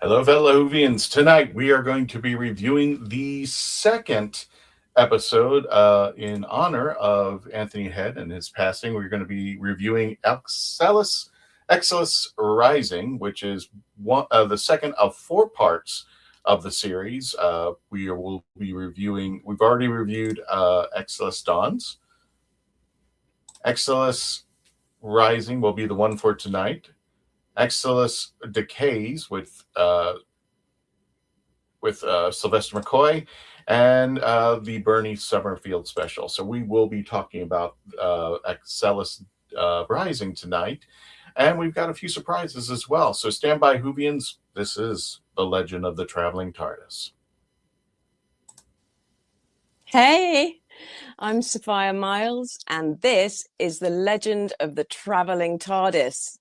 Hello, fellow Whovians. Tonight we are going to be reviewing the second episode in honor of Anthony Head and his passing. We're going to be reviewing Excelsis Rising, which is the second of 4 parts of the series. We've already reviewed Excelis Dawns. Excelis Rising will be the one for tonight. Excelis Decays with Sylvester McCoy and the Bernie Summerfield special. So we will be talking about Excelis Rising tonight, and we've got a few surprises as well. So stand by, Whovians. This is The Legend of the Traveling TARDIS. Hey, I'm Sophia Miles, and this is The Legend of the Traveling TARDIS.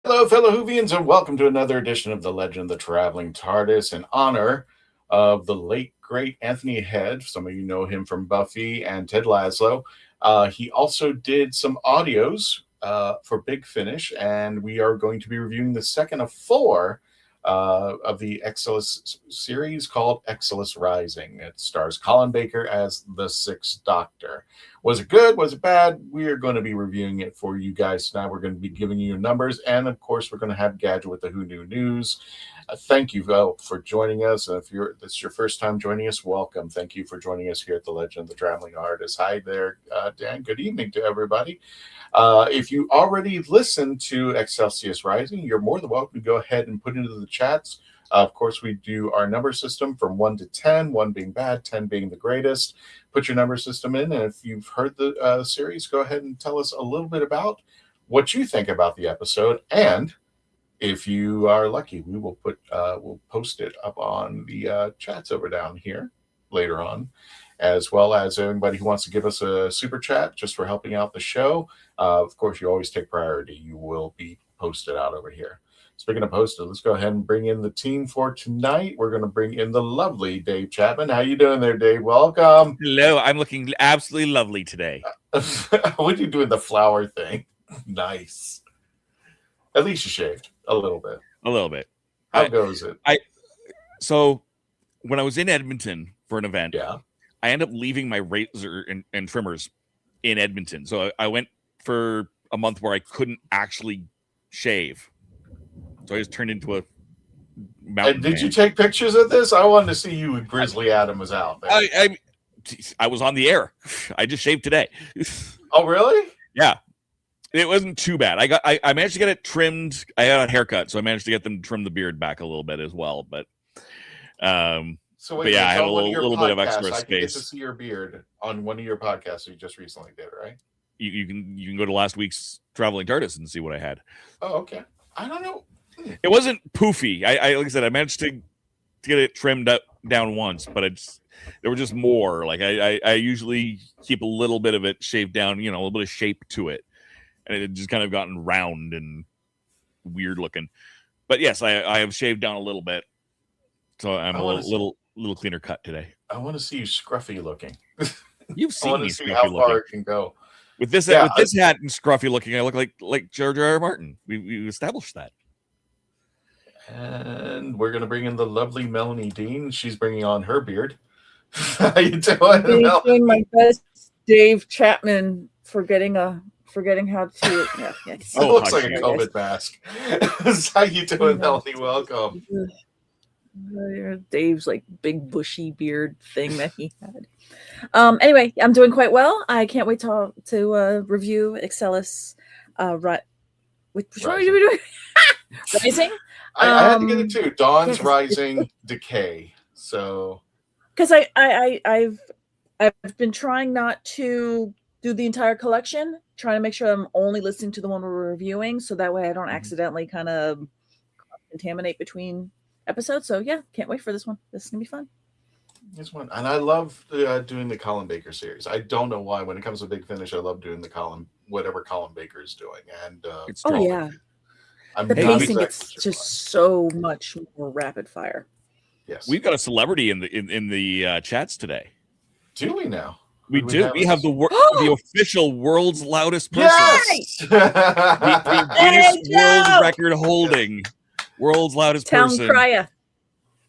Hello, fellow Whovians, and welcome to another edition of The Legend of the Traveling TARDIS in honor of the late, great Anthony Head. Some of you know him from Buffy and Ted Lasso. He also did some audios for Big Finish, and we are going to be reviewing the second of 4 of the Excelis series called Excelis Rising. It stars Colin Baker as the Sixth Doctor. Was it good? Was it bad? We are going to be reviewing it for you guys tonight. We're going to be giving you numbers, and of course, we're going to have Gadget with the Who Knew News. Thank you for joining us. And if this is your first time joining us, welcome. Thank you for joining us here at The Legend of the Traveling TARDIS. Hi there, Dan. Good evening to everybody. If you already listened to Excelsis Rising, you're more than welcome to go ahead and put into the chats. Of course, we do our number system from 1 to 10, 1 being bad, 10 being the greatest. Put your number system in, and if you've heard the series, go ahead and tell us a little bit about what you think about the episode. And if you are lucky, we will we'll post it up on the chats over down here later on, as well as anybody who wants to give us a super chat just for helping out the show. Of course, you always take priority. You will be posted out over here. Speaking of posted, let's go ahead and bring in the team for tonight. We're going to bring in the lovely Dave Chapman. How you doing there, Dave? Welcome. Hello. I'm looking absolutely lovely today. What are you doing the flower thing? Nice. At least you shaved a little bit. A little bit. How goes it? So when I was in Edmonton for an event, yeah, I ended up leaving my razor and trimmers in Edmonton. So I went for a month where I couldn't actually shave. So I just turned into a mountain. And did you take pictures of this? I wanted to see you when Grizzly Adam was out there. I was on the air. I just shaved today. Oh, really? Yeah. It wasn't too bad. I managed to get it trimmed. I had a haircut, so I managed to get them to trim the beard back a little bit as well. But I had a little bit of extra space. I can get to see your beard on one of your podcasts you just recently did, right? You can go to last week's Traveling TARDIS and see what I had. Oh, okay. I don't know. It wasn't poofy. I like I said, I managed to get it trimmed down once, but there were just more. Like I usually keep a little bit of it shaved down, a little bit of shape to it, and it had just kind of gotten round and weird looking. But yes, I have shaved down a little bit, so I'm a little cleaner cut today. I want to see you scruffy looking. You've seen me see how far it can go. With this hat and scruffy looking, I look like George R. R. Martin. We established that. And we're going to bring in the lovely Melanie Dean. She's bringing on her beard. How you doing? I'm doing my best, Dave Chapman, forgetting how to. Yeah. It looks like a COVID mask. How you doing, Melanie? Welcome. Dave's like big bushy beard thing that he had. Anyway, I'm doing quite well. I can't wait to review Excelis. Which one are we doing? Rising. I had to get it too. Dawn's Rising, Decay. So, because I've been trying not to do the entire collection, trying to make sure I'm only listening to the one we're reviewing, so that way I don't accidentally kind of contaminate between episodes. So yeah, can't wait for this one. This is gonna be fun. This one, and I love doing the Colin Baker series. I don't know why. When it comes to Big Finish, I love doing whatever Colin Baker is doing. And the pacing gets just so much more rapid fire. Yes, we've got a celebrity in the chats today. Do we now? We do. We have the official world's loudest person. Yes! the Guinness World Record holding world's loudest person. Crier.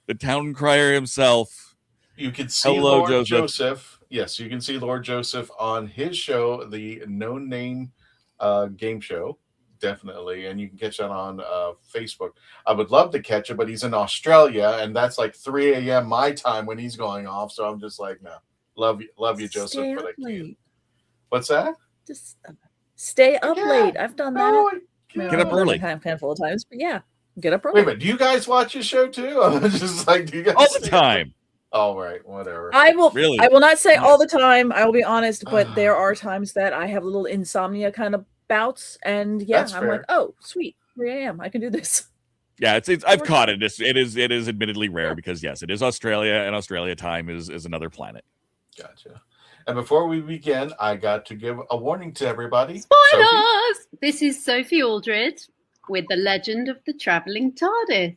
The town crier himself. You can see Lord Joseph. Yes, you can see Lord Joseph on his show, the No Name game show. Definitely. And you can catch that on Facebook. I would love to catch it, but he's in Australia, and that's like 3 a.m. my time when he's going off. So I'm just like, no. Love you, Joseph, but I can't. What's that? Just stay up late. I've done that. Get up early. A handful of times, but yeah, get up early. Wait a minute. Do you guys watch his show too? I'm just like, do you guys all the time? All right, whatever. I will not say all the time. I will be honest, but there are times that I have little insomnia kind of bouts, and yeah, I'm like, oh, sweet, 3 a.m. I can do this. Yeah, I've caught it. It is admittedly rare because yes, it is Australia, and Australia time is another planet. Gotcha. And before we begin, I got to give a warning to everybody. Spoilers! Sophie? This is Sophie Aldred with The Legend of the Traveling TARDIS.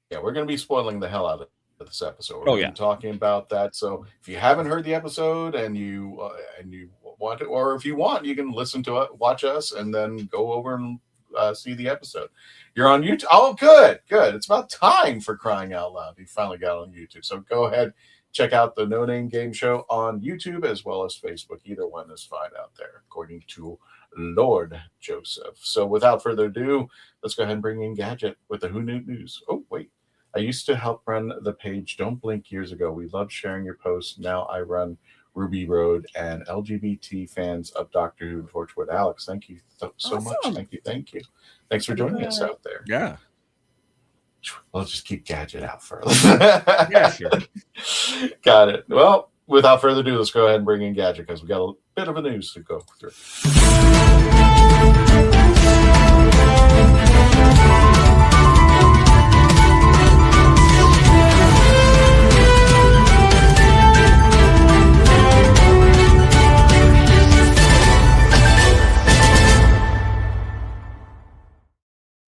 Yeah, we're going to be spoiling the hell out of this episode. We're going to be talking about that. So if you haven't heard the episode and you want to, or if you want, you can listen to it, watch us, and then go over and see the episode. You're on YouTube. Oh, good. It's about time, for crying out loud. You finally got on YouTube. So go ahead, check out the No Name Game Show on YouTube as well as Facebook. Either one is fine out there, according to Lord Joseph. So without further ado, let's go ahead and bring in Gadget with the Who Knew News. Oh, wait. I used to help run the page Don't Blink years ago. We loved sharing your posts. Now I run Ruby Road and LGBT fans of Doctor Who and Torchwood. Alex, thank you so much. Thank you. Thanks for joining us out there. Yeah. We'll just keep Gadget out first. Yeah, sure. Got it. Well, without further ado, let's go ahead and bring in Gadget because we got a bit of a news to go through.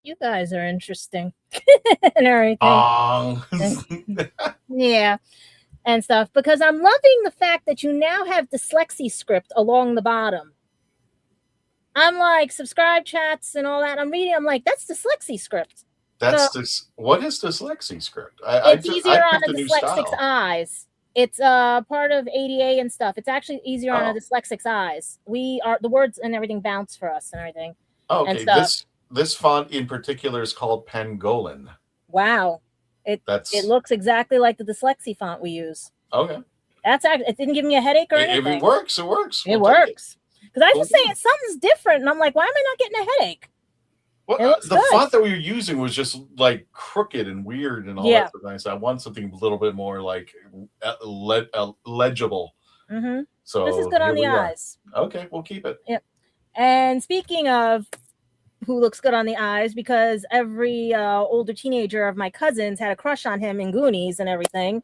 You guys are interesting and everything. Yeah, and stuff, because I'm loving the fact that you now have dyslexia script along the bottom. I'm like, subscribe chats and all that. I'm reading, I'm like, that's dyslexia script. What is dyslexia script? It's easier on a dyslexic's eyes. It's part of ADA and stuff. It's actually easier on a dyslexic's eyes. The words and everything bounce for us and everything. Oh, okay. This font in particular is called Pangolin. Wow. It looks exactly like the dyslexia font we use. Okay. It didn't give me a headache or anything. If it works, it works. It works. Because I was just saying something's different, and I'm like, why am I not getting a headache? Well, the font that we were using was just like crooked and weird and all that sort of nice. I want something a little bit more like legible. Mm-hmm. So this is good on the eyes. Okay, we'll keep it. Yep. And speaking of who looks good on the eyes, because every older teenager of my cousins had a crush on him in Goonies and everything.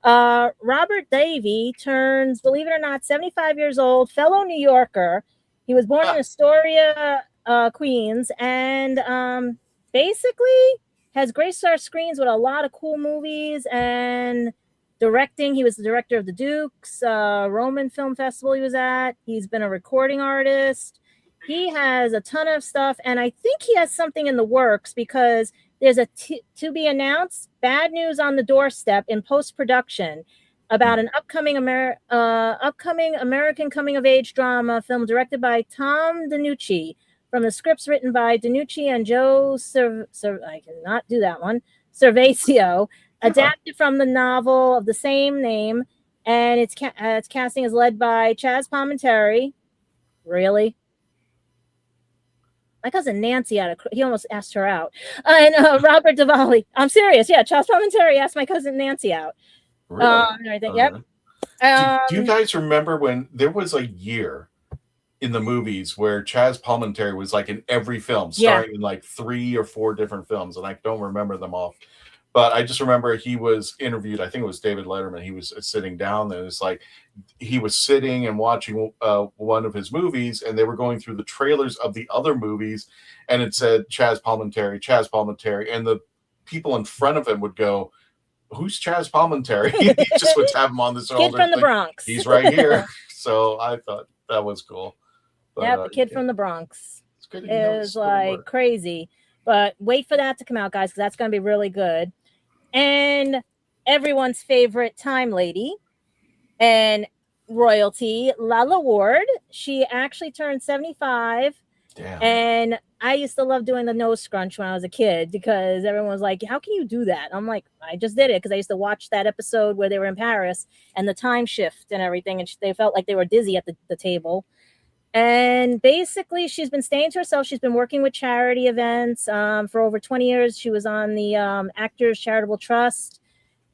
Robert Davi turns, believe it or not, 75 years old, fellow New Yorker. He was born in Astoria, Queens, and basically has graced our screens with a lot of cool movies and directing. He was the director of the Dukes, Roman Film Festival he was at. He's been a recording artist. He has a ton of stuff, and I think he has something in the works because there's a to be announced bad news on the doorstep in post-production about an upcoming American coming-of-age drama film directed by Tom DeNucci from the scripts written by Danucci and Joe I cannot do that one. Cervasio, adapted from the novel of the same name, and its casting is led by Chaz Palminteri. Really? My cousin Nancy he almost asked her out. And Robert Duvall. I'm serious. Yeah, Chaz Palminteri asked my cousin Nancy out. Really? Everything. Yep. Do you guys remember when there was a year in the movies where Chaz Palminteri was like in every film, starring in like 3 or 4 different films, and I don't remember them all. But I just remember he was interviewed. I think it was David Letterman. He was sitting down, and it's like he was sitting and watching one of his movies, and they were going through the trailers of the other movies, and it said Chaz Palminteri, and the people in front of him would go, "Who's Chaz Palminteri?" He just would tap him on the shoulder. Kid from the Bronx. He's right here. So I thought that was cool. Yeah, the kid from the Bronx. It's good. It was like crazy. But wait for that to come out, guys, because that's going to be really good. And everyone's favorite time lady and royalty, Lala Ward. She actually turned 75. Damn. And I used to love doing the nose scrunch when I was a kid because everyone was like, how can you do that? I'm like, I just did it because I used to watch that episode where they were in Paris and the time shift and everything. And they felt like they were dizzy at the table. And basically, she's been staying to herself. She's been working with charity events for over 20 years. She was on the Actors Charitable Trust.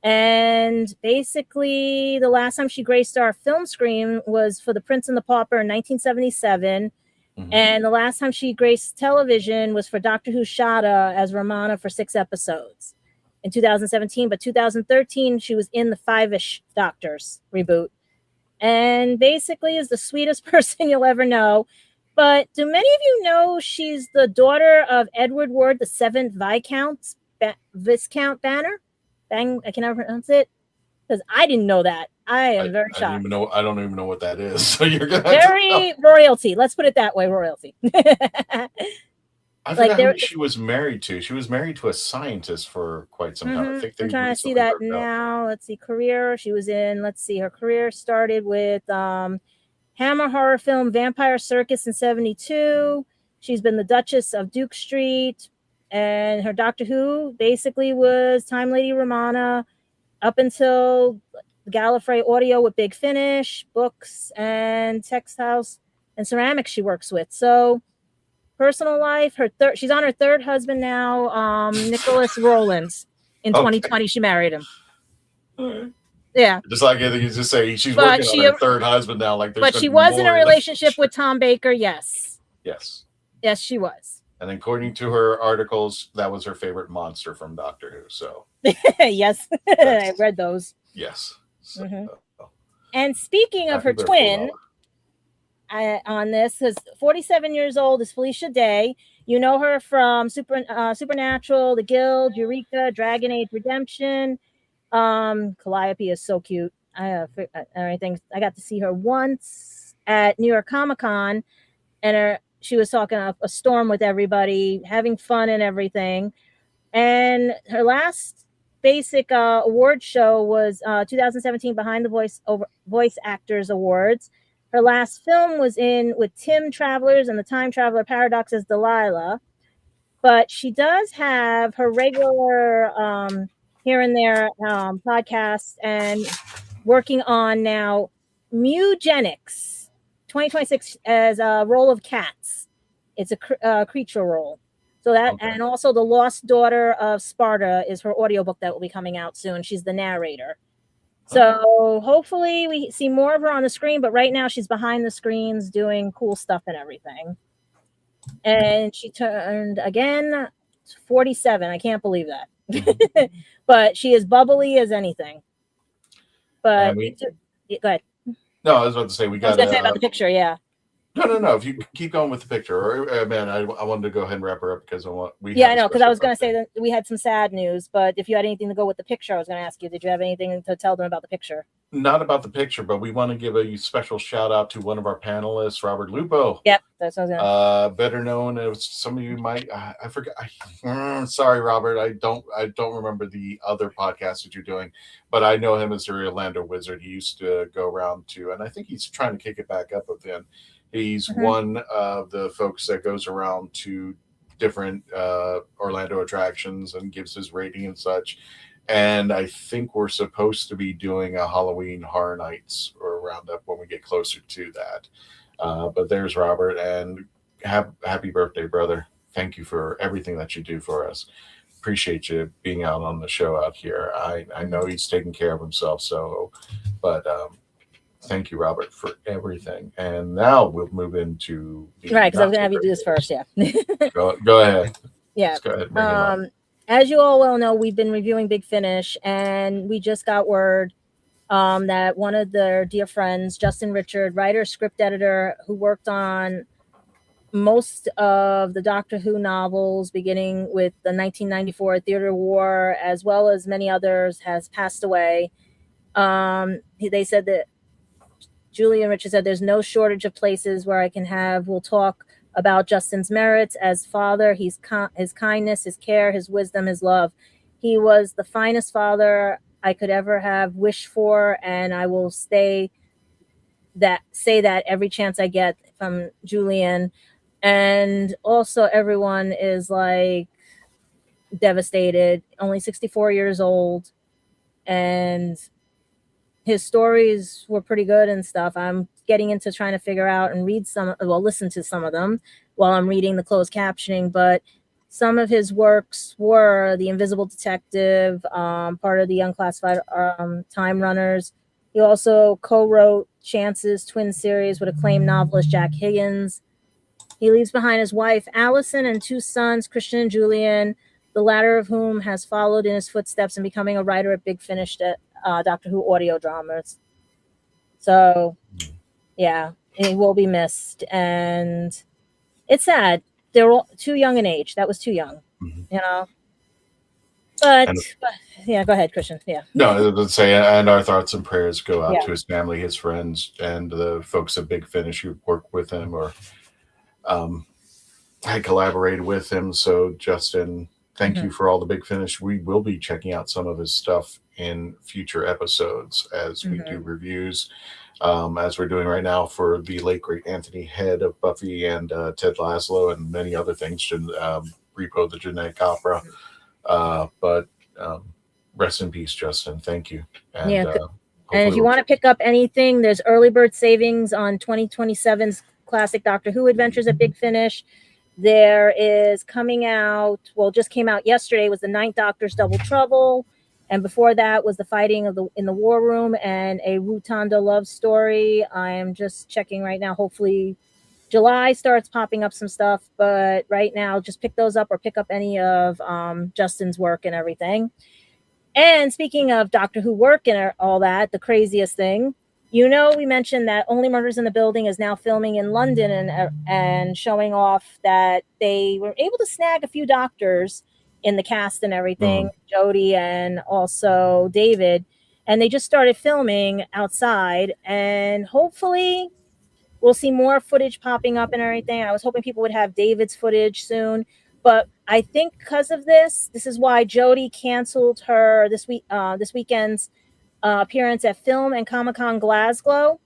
And basically, the last time she graced our film screen was for The Prince and the Pauper in 1977. Mm-hmm. And the last time she graced television was for Doctor Who's Shada as Romana for 6 episodes in 2017. But 2013, she was in the 5-ish Doctors reboot. And basically is the sweetest person you'll ever know. But do many of you know she's the daughter of Edward Ward, the 7th Viscount Banner? I can never pronounce it because I didn't know that. I am very shocked. I don't even know what that is. So you're gonna very royalty. Let's put it that way, royalty. I forgot who she was married to. She was married to a scientist for quite some time. I think I'm trying to see that now. Let's see, career. She was in, her career started with Hammer horror film Vampire Circus in 1972. She's been the Duchess of Duke Street. And her Doctor Who basically was Time Lady Romana up until Gallifrey Audio with Big Finish, books and textiles and ceramics she works with. So personal life, she's on her 3rd husband now, Nicholas Rowlands. In 2020, she married him. Right. Yeah. Just like you just say, she's working on her 3rd husband now. But she was in a relationship with Tom Baker, yes. Yes. Yes, she was. And according to her articles, that was her favorite monster from Doctor Who. So yes, I read those. Yes. So, and speaking of her twin, on this, because 47 years old is Felicia Day. You know her from Supernatural, The Guild, Eureka, Dragon Age Redemption. Calliope is so cute. I got to see her once at New York Comic Con, and she was talking up a storm with everybody, having fun and everything. And her last basic award show was 2017 Behind the Voice Actors Awards. Her last film was with Tim Travelers and the Time Traveler Paradox as Delilah. But she does have her regular here and there podcasts and working on now Mugenics 2026 as a role of Cats. It's a creature role. So that, and also The Lost Daughter of Sparta is her audiobook that will be coming out soon. She's the narrator. So hopefully we see more of her on the screen, but right now she's behind the screens doing cool stuff and everything. And she turned, again, 47. I can't believe that. But she is bubbly as anything. But go ahead. No, I was about to say I was going to say about the picture, yeah. No. If you keep going with the picture, I wanted to go ahead and wrap her up because I know because I was going to say that we had some sad news. But if you had anything to go with the picture, I was going to ask you, did you have anything to tell them about the picture? not about the picture, but we want to give a special shout out to one of our panelists, Robert Lupo. Yep, that's what I was gonna. Better known as, some of you might, I forgot. Sorry, Robert, I don't remember the other podcast that you're doing, but I know him as the Orlando Wizard. He used to go around to, and I think he's trying to kick it back up again. He's one of the folks that goes around to different Orlando attractions and gives his rating and such. And I think we're supposed to be doing a Halloween Horror Nights or roundup when we get closer to that. But there's Robert, and happy birthday, brother. Thank you for everything that you do for us. Appreciate you being out on the show out here. I know he's taking care of himself, but thank you, Robert, for everything. And now we'll move into right, because I was going to have you do this first. Yeah. go ahead. Yeah. Let's go ahead. Bring him up. As you all well know, we've been reviewing Big Finish, and we just got word that one of their dear friends, Justin Richard, writer, script editor, who worked on most of the Doctor Who novels, beginning with the 1994 Theatre War, as well as many others, has passed away. They said that Julie and Richard said there's no shortage of places where we'll talk about Justin's merits as father, his kindness, his care, his wisdom, his love. He was the finest father I could ever have wished for, and I will say that every chance I get from Julian. And also everyone is like devastated, only 64 years old, and his stories were pretty good and stuff. I'm getting into trying to figure out and listen to some of them while I'm reading the closed captioning. But some of his works were The Invisible Detective, part of the Unclassified Time Runners. He also co-wrote Chance's twin series with acclaimed novelist Jack Higgins. He leaves behind his wife, Allison, and two sons, Christian and Julian, the latter of whom has followed in his footsteps in becoming a writer at Big Finish Doctor Who audio dramas. So, yeah, he will be missed. And it's sad. They're all too young in age. That was too young, you know. But yeah, go ahead, Christian. Yeah. No, let's say, and our thoughts and prayers go out to his family, his friends, and the folks at Big Finish who work with him or I collaborated with him. So, Justin, thank you for all the Big Finish. We will be checking out some of his stuff in future episodes as we do reviews, as we're doing right now for the late great Anthony Head of Buffy and Ted Lasso and many other things, Repo the Genetic Opera. But rest in peace, Justin. Thank you. And, and if you want to pick up anything, there's early bird savings on 2027's classic Doctor Who adventures at Big Finish. There is coming out, just came out yesterday, was the Ninth Doctor's Double Trouble. And before that was the fighting in the War Room and a Rutanda love story. I am just checking right now. Hopefully July starts popping up some stuff. But right now, just pick those up or pick up any of Justin's work and everything. And speaking of Doctor Who work and all that, the craziest thing, we mentioned that Only Murders in the Building is now filming in London and showing off that they were able to snag a few doctors in the cast and everything, Jodie and also David. And they just started filming outside, and hopefully we'll see more footage popping up and everything. I was hoping people would have David's footage soon, but I think because of this is why Jodie canceled her this weekend's appearance at Film and Comic-Con Glasgow,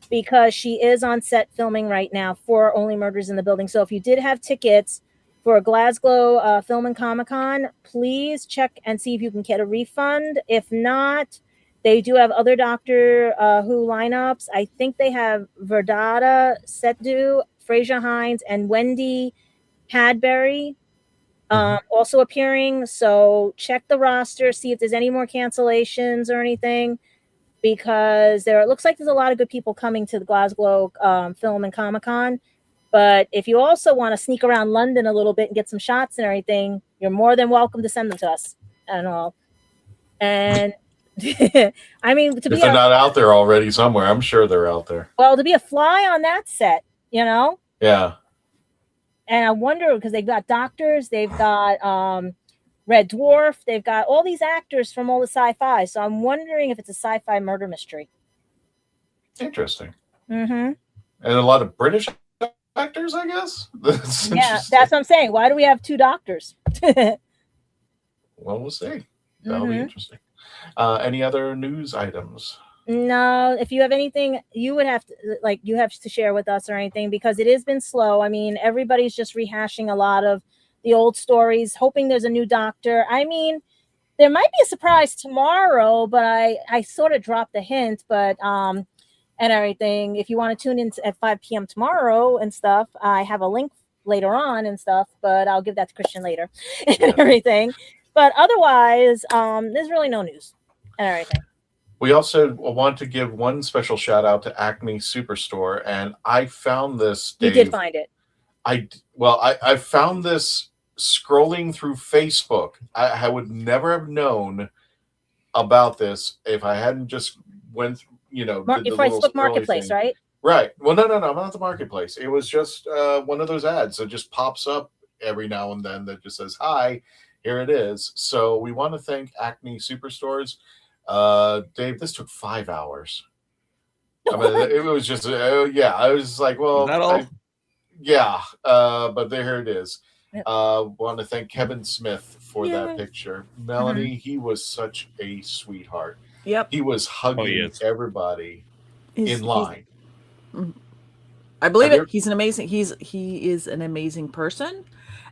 because she is on set filming right now for Only Murders in the Building. So if you did have tickets for Glasgow Film and Comic-Con, please check and see if you can get a refund. If not, they do have other Doctor Who lineups. I think they have Verdata Setdu, Fraser Hines, and Wendy Padbury also appearing. So check the roster, see if there's any more cancellations or anything, because it looks like there's a lot of good people coming to the Glasgow Film and Comic-Con. But if you also want to sneak around London a little bit and get some shots and everything, you're more than welcome to send them to us and all. And I mean, if they're not out there already somewhere, I'm sure they're out there. Well, to be a fly on that set, Yeah. And I wonder, because they've got doctors, they've got Red Dwarf, they've got all these actors from all the sci-fi. So I'm wondering if it's a sci-fi murder mystery. Interesting. Mm-hmm. And a lot of British actors, I guess. That's Yeah, that's what I'm saying. Why do we have 2 doctors? Well, we'll see. That'll be Mhm. interesting. Any other news items? No, if you have anything you would have to share with us or anything, because it has been slow. I mean, everybody's just rehashing a lot of the old stories, hoping there's a new doctor. I mean, there might be a surprise tomorrow, but I sort of dropped the hint, but and everything. If you want to tune in at 5 p.m. tomorrow and stuff, I have a link later on and stuff, but I'll give that to Christian later and everything. But otherwise, there's really no news and everything. We also want to give one special shout out to Acme Superstore, and I found this. Dave, You did find it. I found this scrolling through Facebook. I would never have known about this if I hadn't just went, the Facebook Marketplace, thing. right? Right. Well, no, not the Marketplace. It was just one of those ads that just pops up every now and then that just says, "Hi, here it is." So we want to thank Acme Superstores. Dave, this took 5 hours. I mean, it was just, I was like, well, Is that all? but here it is. Yep. Want to thank Kevin Smith for that picture. Melanie, he was such a sweetheart. Yep. He was hugging everybody in line. I believe it. He's an amazing. He is an amazing person,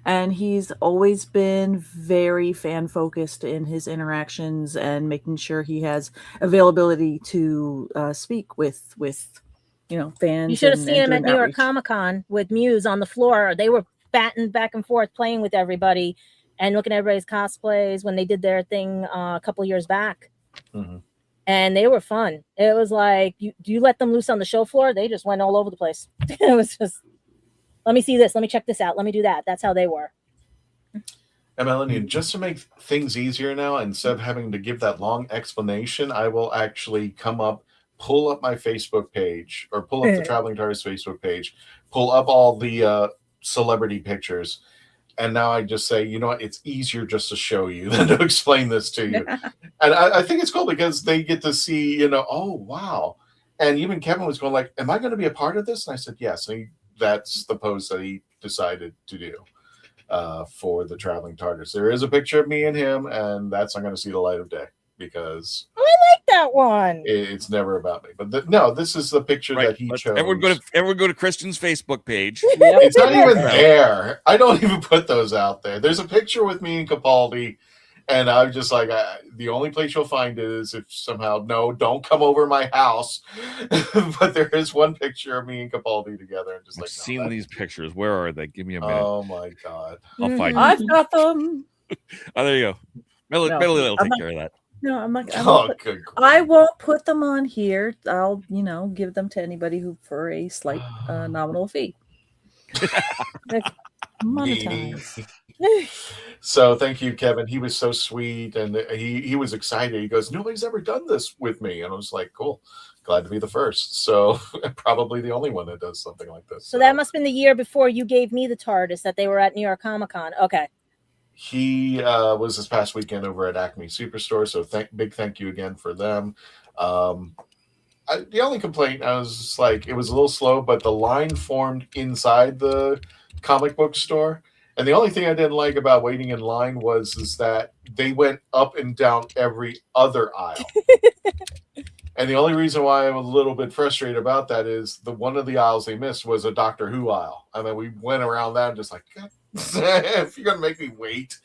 and he's always been very fan focused in his interactions and making sure he has availability to speak with fans. You should have seen him at New York Comic Con with Muse on the floor. They were batting back and forth, playing with everybody, and looking at everybody's cosplays when they did their thing a couple years back. Mm-hmm. And they were fun. It was like, do you let them loose on the show floor? They just went all over the place. It was just, let me see this. Let me check this out. Let me do that. That's how they were. And Melanie, just to make things easier now, instead of having to give that long explanation, I will actually pull up my Facebook page, or pull up the Traveling TARDIS Facebook page, pull up all the celebrity pictures. And now I just say, you know what? It's easier just to show you than to explain this to you. And I think it's cool because they get to see, oh, wow. And even Kevin was going like, am I going to be a part of this? And I said, yes. And that's the pose that he decided to do for the Traveling TARDIS. There is a picture of me and him, and that's not going to see the light of day because I like that one. It's never about me. But no, this is the picture that he chose. Everyone go to Christian's Facebook page. It's not even there. I don't even put those out there. There's a picture with me and Capaldi, and I'm just like, the only place you'll find it is if somehow, no, don't come over my house. But there is one picture of me and Capaldi together. And just I've like, seen these pictures. Where are they? Give me a minute. Oh my God. I'll find them. I've got them. Oh, there you go. Melanie will take care of that. No, I'm not. Good. I won't put them on here. I'll, give them to anybody who for a slight nominal fee. Monetize. So thank you, Kevin. He was so sweet, and he was excited. He goes, nobody's ever done this with me, and I was like, cool, glad to be the first. So probably the only one that does something like this. So that must have been the year before you gave me the TARDIS that they were at New York Comic Con. Okay. He was this past weekend over at Acme Superstore, so big thank you again for them. The only complaint, I was just like, it was a little slow, but the line formed inside the comic book store. And the only thing I didn't like about waiting in line is that they went up and down every other aisle. And the only reason why I'm a little bit frustrated about that is one of the aisles they missed was a Doctor Who aisle. I mean, we went around that and just like, God, if you're going to make me wait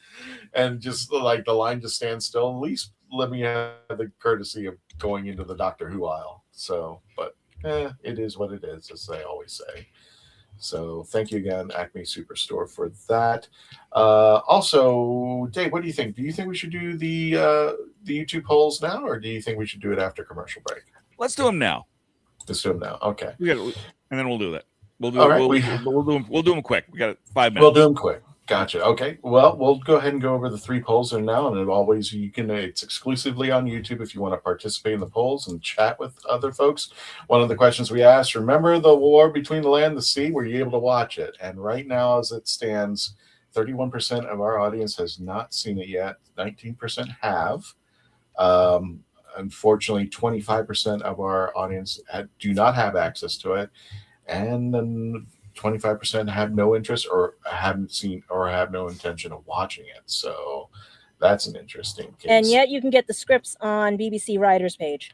and just like the line just stands still, at least let me have the courtesy of going into the Doctor Who aisle. So, but it is what it is, as they always say. So thank you again, Acme Superstore, for that. Also, Dave, what do you think? Do you think we should do the YouTube polls now, or do you think we should do it after commercial break? Let's do them now. Let's do them now. Okay. And then we'll do that. We'll do All it. right, We'll do them quick. We got 5 minutes. We'll do them quick. Gotcha. Okay. Well, we'll go ahead and go over the 3 polls now, and it's exclusively on YouTube if you want to participate in the polls and chat with other folks. One of the questions we asked: remember the war between the land and the sea? Were you able to watch it? And right now, as it stands, 31% of our audience has not seen it yet. 19% have. Unfortunately, 25% of our audience do not have access to it, and then 25% have no interest or haven't seen or have no intention of watching it. So that's an interesting case. And yet you can get the scripts on BBC Writers page.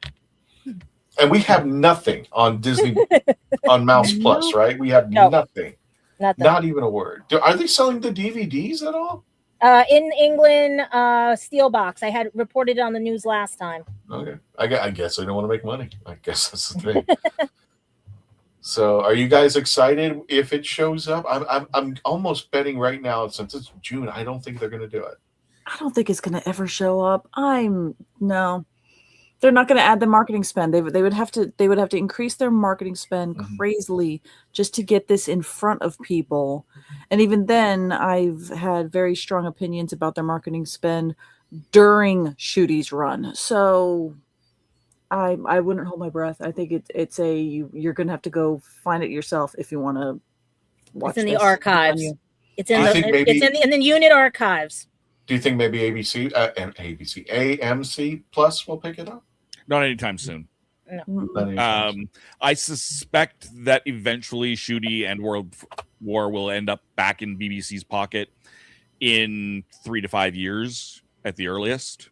And we have nothing on Disney on Mouse Plus, right? We have nothing. Not even a word. Are they selling the DVDs at all? In England, Steelbox. I had reported on the news last time. Okay. I guess they don't want to make money. I guess that's the thing. So are you guys excited if it shows up? I'm almost betting right now, since it's June, I don't think they're going to do it. I don't think it's going to ever show up. No. They're not going to add the marketing spend. They would have to increase their marketing spend crazily just to get this in front of people. And even then, I've had very strong opinions about their marketing spend during Shooty's run. So I wouldn't hold my breath. I think you're going to have to go find it yourself if you want to watch. It's in the archives. It's in the unit archives. Do you think maybe AMC Plus will pick it up? Not anytime soon. No. I suspect that eventually Shooty and World War will end up back in BBC's pocket in 3 to 5 years at the earliest.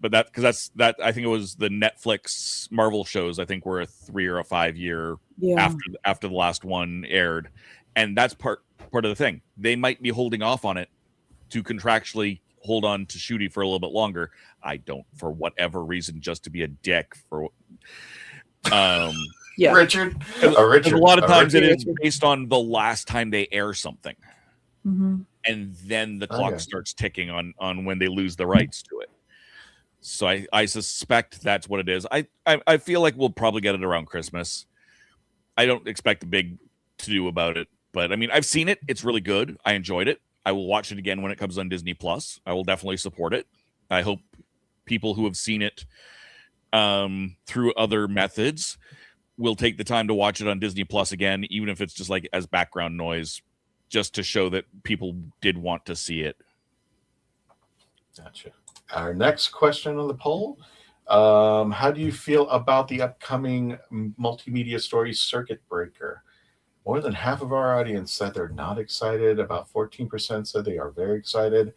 But that I think it was the Netflix Marvel shows, I think, were a 3 or a 5 year after the last one aired. And that's part of the thing. They might be holding off on it to contractually hold on to Shooty for a little bit longer. I don't, for whatever reason, just to be a dick for Richard. A lot of times it is based on the last time they air something. And then the clock starts ticking on when they lose the rights to it. So I suspect that's what it is. I feel like we'll probably get it around Christmas. I don't expect a big to-do about it, but I mean, I've seen it. It's really good. I enjoyed it. I will watch it again when it comes on Disney Plus. I will definitely support it. I hope people who have seen it through other methods will take the time to watch it on Disney Plus again, even if it's just like as background noise, just to show that people did want to see it. Gotcha. Our next question on the poll. How do you feel about the upcoming multimedia story Circuit Breaker? More than half of our audience said they're not excited. About 14% said they are very excited.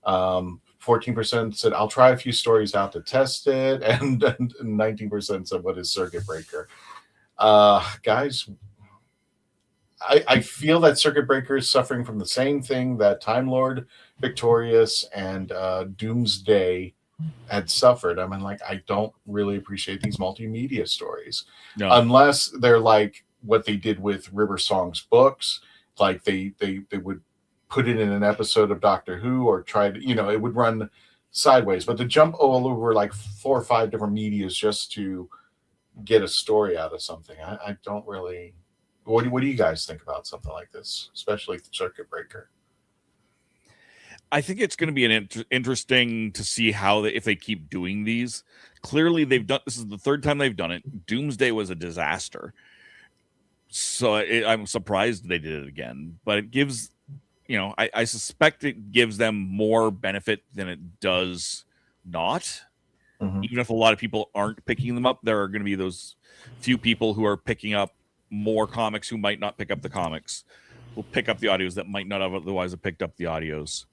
14% said, I'll try a few stories out to test it. And 19% said, what is Circuit Breaker? Guys, I feel that Circuit Breaker is suffering from the same thing that Time Lord, Victorious, and Doomsday had suffered. I mean, like, I don't really appreciate these multimedia stories. No. Unless they're like what they did with River Song's books. Like they would put it in an episode of Doctor Who or try to, it would run sideways. But to jump all over like 4 or 5 different medias just to get a story out of something, I don't really. What do you guys think about something like this, especially Circuit Breaker? I think it's going to be interesting to see how if they keep doing these. Clearly, this is the 3rd time they've done it. Doomsday was a disaster, so I'm surprised they did it again. But it gives, I suspect it gives them more benefit than it does not. Even if a lot of people aren't picking them up, there are going to be those few people who are picking up more comics who might not pick up the comics, will pick up the audios that might not have otherwise have picked up the audios,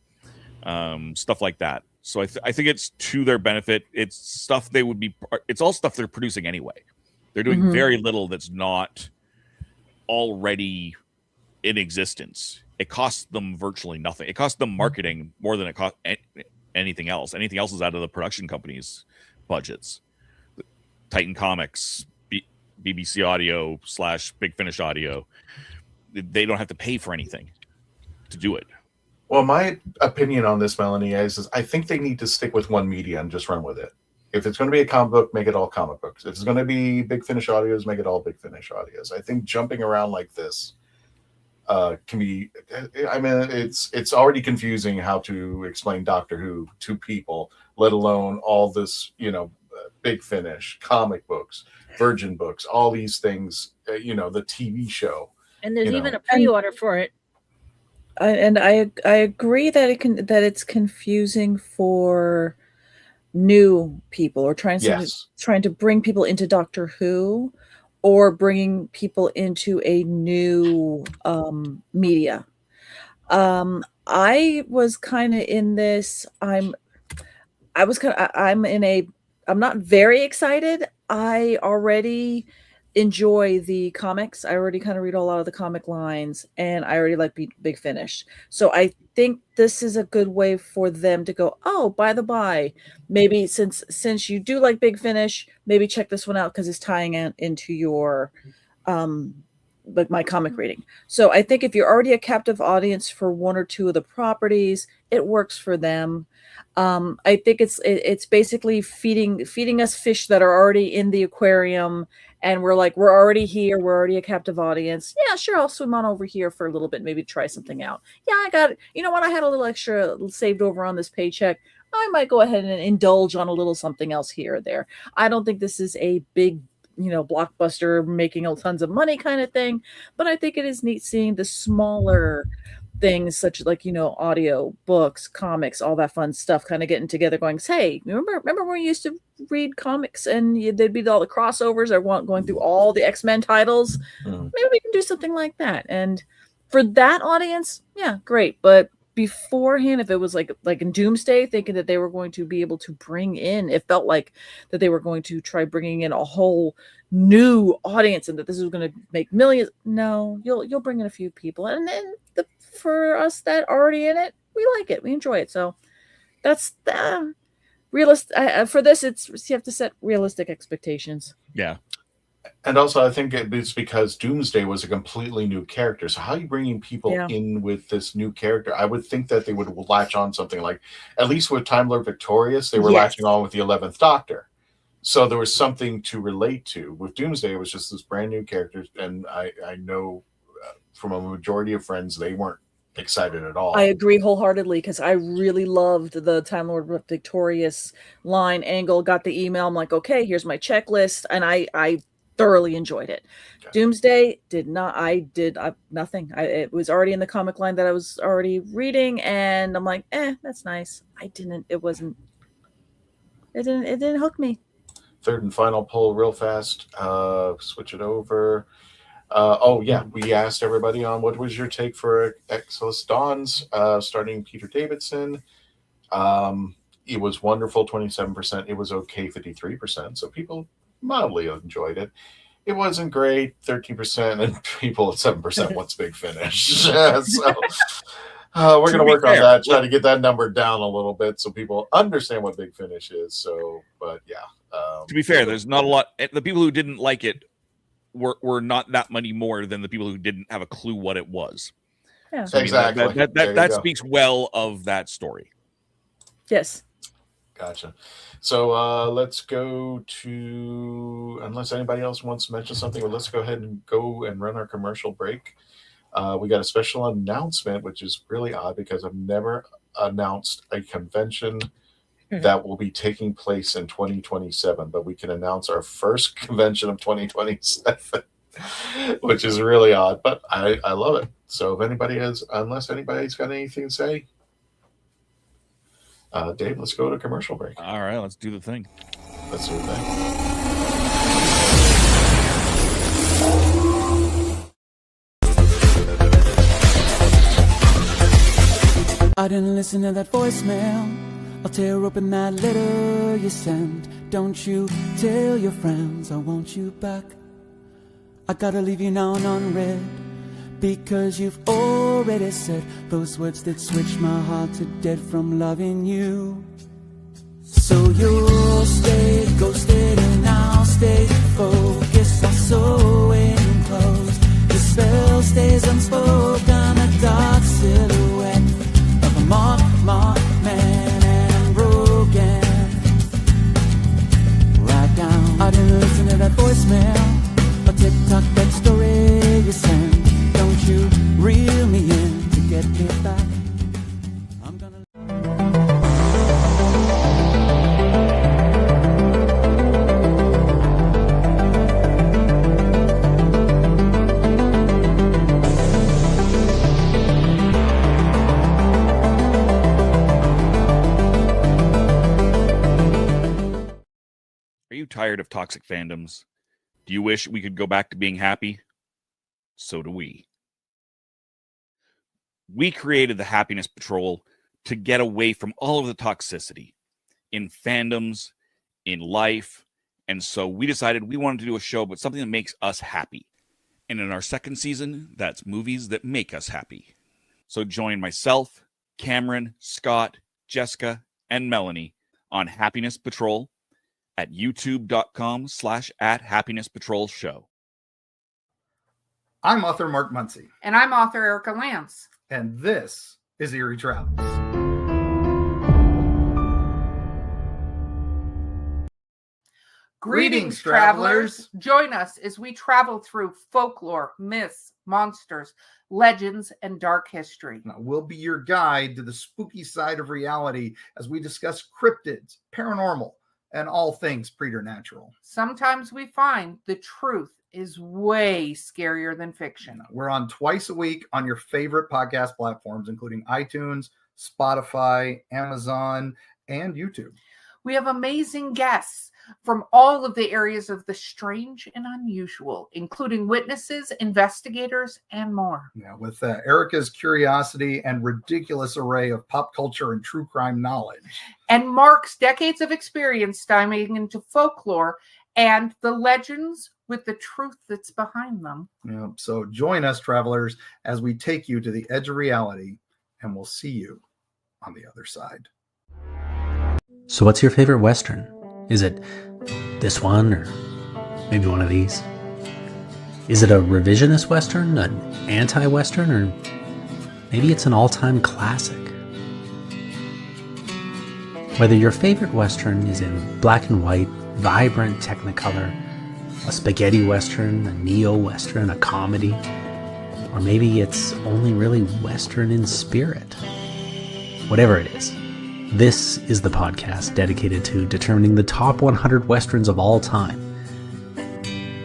stuff like that. So I think it's to their benefit. It's stuff it's all stuff they're producing anyway. They're doing very little that's not already in existence. It costs them virtually nothing. It costs them marketing more than it costs anything else. Anything else is out of the production company's budgets. Titan Comics, BBC Audio / Big Finish Audio, they don't have to pay for anything to do it. Well, my opinion on this, Melanie, is I think they need to stick with one media and just run with it. If it's going to be a comic book, make it all comic books. If it's going to be Big Finish Audios, make it all Big Finish Audios. I think jumping around like this can be. I mean, it's already confusing how to explain Doctor Who to people, let alone all this, Big Finish, comic books, Virgin books, all these things, the TV show. And there's even a pre-order for it. I agree that it's confusing for new people, or trying Yes. to bring people into Doctor Who, or bringing people into a new media. I was kind of in this. I'm not very excited. I already enjoy the comics. I already kind of read a lot of the comic lines, and I already like Big Finish. So I think this is a good way for them to go, oh, by the by, maybe since you do like Big Finish, maybe check this one out because it's tying into your like my comic reading. So I think if you're already a captive audience for one or two of the properties, it works for them. I think it's basically feeding us fish that are already in the aquarium, and we're already here, we're already a captive audience. Yeah, sure, I'll swim on over here for a little bit, maybe try something out. Yeah, I got it. You know what? I had a little extra saved over on this paycheck. I might go ahead and indulge on a little something else here or there. I don't think this is a big, blockbuster making tons of money kind of thing, but I think it is neat seeing the smaller things such like audio books, comics, all that fun stuff kind of getting together going, hey, remember when we used to read comics and there'd be all the crossovers or going through all the X-Men titles? Maybe we can do something like that. And for that audience, yeah, great. But beforehand, if it was like in Doomsday, thinking that they were going to be able to bring in, it felt like that they were going to try bringing in a whole new audience and that this was going to make millions. No, you'll bring in a few people, and then for us that already in it, we like it, we enjoy it. So that's the realistic for this. You have to set realistic expectations. Yeah. And also, I think it's because Doomsday was a completely new character. So how are you bringing people in with this new character? I would think that they would latch on something like, at least with Time Lord Victorious, they were latching on with the 11th Doctor. So there was something to relate to. With Doomsday, it was just this brand new character. And I know from a majority of friends, they weren't excited at all. I agree wholeheartedly, because I really loved the Time Lord Victorious line angle. Got the email. I'm like, okay, here's my checklist. And I thoroughly enjoyed it. Okay. Doomsday did not. I did nothing. It was already in the comic line that I was already reading, and I'm like, that's nice. It didn't hook me. Third and final poll, real fast. Switch it over. We asked everybody on what was your take for Excelsis Dawns, starting Peter Davison. It was wonderful, 27%. It was okay, 53%. So people mildly enjoyed it. It wasn't great, 13%, and people at 7% wants Big Finish. So we're going to work on that, try to get that number down a little bit so people understand what Big Finish is. So, but yeah. To be fair, there's not a lot. The people who didn't like it were not that many more than the people who didn't have a clue what it was. Yeah, so, exactly. That speaks well of that story. Yes. Gotcha. So let's go to, unless anybody else wants to mention something, let's go ahead and go and run our commercial break. We got a special announcement, which is really odd because I've never announced a convention that will be taking place in 2027, but we can announce our first convention of 2027, which is really odd, but I love it. So unless anybody's got anything to say, Dave, let's go to commercial break. All right, let's do the thing. Let's do the thing. I didn't listen to that voicemail. I'll tear open that letter you sent. Don't you tell your friends I want you back. I gotta leave you now unread, because you've already said those words that switch my heart to dead from loving you. So you'll stay ghosted and I'll stay focused. I'll sew in close. The spell stays unspoken. A dark silhouette of a marked man and broken. Write down, I didn't listen to that voicemail. A TikTok, that story you sent. Don't you reel me in to get me back. I'm gonna... tired of toxic fandoms? Do you wish we could go back to being happy? So do we. We created the Happiness Patrol to get away from all of the toxicity in fandoms, in life, and so we decided we wanted to do a show about something that makes us happy. And in our second season, that's movies that make us happy. So join myself, Cameron, Scott, Jessica, and Melanie on Happiness Patrol at youtube.com/@happinesspatrolshow. I'm author Mark Muncy. And I'm author Erica Lance. And this is Eerie Travels. Greetings, travelers. Join us as we travel through folklore, myths, monsters, legends, and dark history. Now, we'll be your guide to the spooky side of reality as we discuss cryptids, paranormal, and all things preternatural. Sometimes we find the truth is way scarier than fiction. We're on twice a week on your favorite podcast platforms, including iTunes, Spotify, Amazon, and YouTube. We have amazing guests from all of the areas of the strange and unusual, including witnesses, investigators, and more. Yeah, with Erica's curiosity and ridiculous array of pop culture and true crime knowledge. And Mark's decades of experience diving into folklore and the legends with the truth that's behind them. Yeah, so join us, travelers, as we take you to the edge of reality, and we'll see you on the other side. So what's your favorite Western? Is it this one or maybe one of these? Is it a revisionist Western, an anti-Western, or maybe it's an all-time classic? Whether your favorite Western is in black and white, vibrant Technicolor, a spaghetti Western, a neo-Western, a comedy, or maybe it's only really Western in spirit. Whatever it is, this is the podcast dedicated to determining the top 100 Westerns of all time.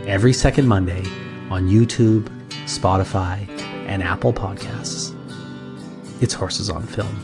Every second Monday on YouTube, Spotify, and Apple Podcasts. It's Horses on Film.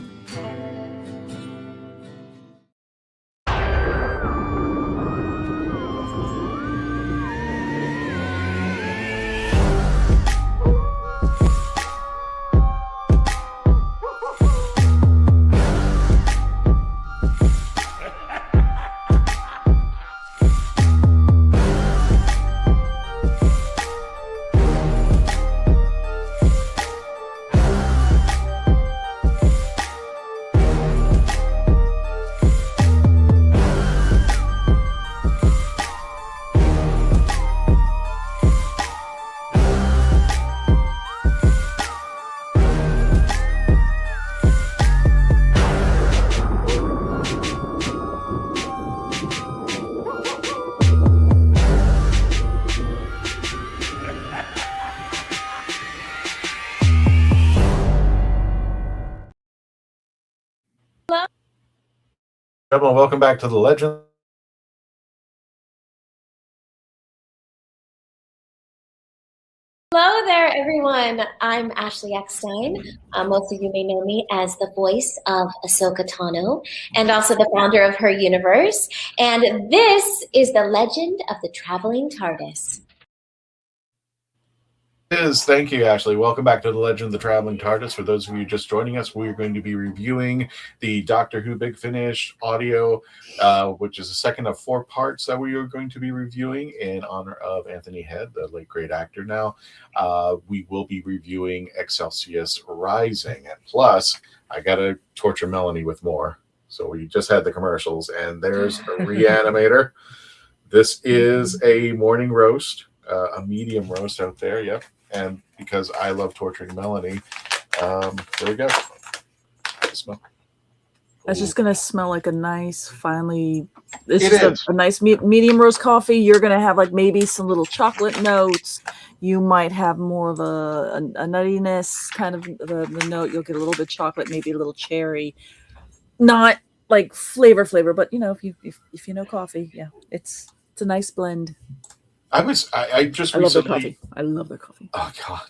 Gentlemen, welcome back to the Legend. Hello there, everyone. I'm Ashley Eckstein. Most of you may know me as the voice of Ahsoka Tano and also the founder of WHOniverse. And this is the Legend of the Traveling TARDIS. Thank you, Ashley. Welcome back to the Legend of the Traveling TARDIS. For those of you just joining us, we're going to be reviewing the Doctor Who Big Finish audio, which is the second of 4 parts that we are going to be reviewing in honor of Anthony Head, the late great actor now. We will be reviewing Excelsis Rising. And plus, I got to torture Melanie with more. So we just had the commercials, and there's a Reanimator. This is a morning roast, a medium roast out there, yep. And because I love torturing Melanie, there we go. Smell. It's just going to smell like a nice, finally, it's just a nice medium roast coffee. You're going to have like maybe some little chocolate notes. You might have more of a nuttiness kind of the note. You'll get a little bit of chocolate, maybe a little cherry. Not like flavor, but you know, if you know coffee, yeah, it's a nice blend. I just I love their recently. coffee. I love their coffee. Oh God,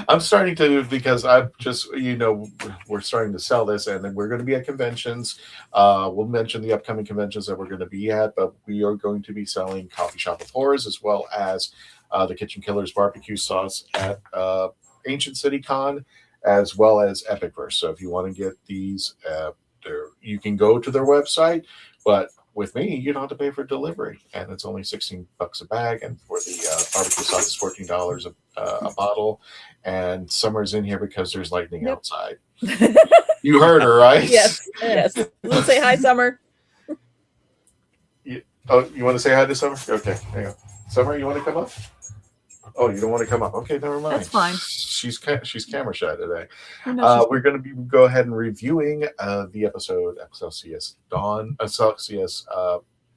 I'm starting to, because I'm just, we're starting to sell this, and then we're going to be at conventions. We'll mention the upcoming conventions that we're going to be at, but we are going to be selling Coffee Shop of Horrors as well as the Kitchen Killers barbecue sauce at Ancient City Con, as well as Epicverse. So if you want to get these, you can go to their website, but with me, you don't have to pay for delivery, and it's only $16 a bag. And for the barbecue sauce, it's $14 a bottle. And Summer's in here because there's lightning outside. You heard her, right? Yes. Let's say hi, Summer. You want to say hi to Summer? Okay, there you go. Summer, you want to come up? Oh, you don't want to come up? Okay, never mind. That's fine. She's camera shy today. We're going to be go ahead and reviewing the episode Excelsis Dawn, Excelsis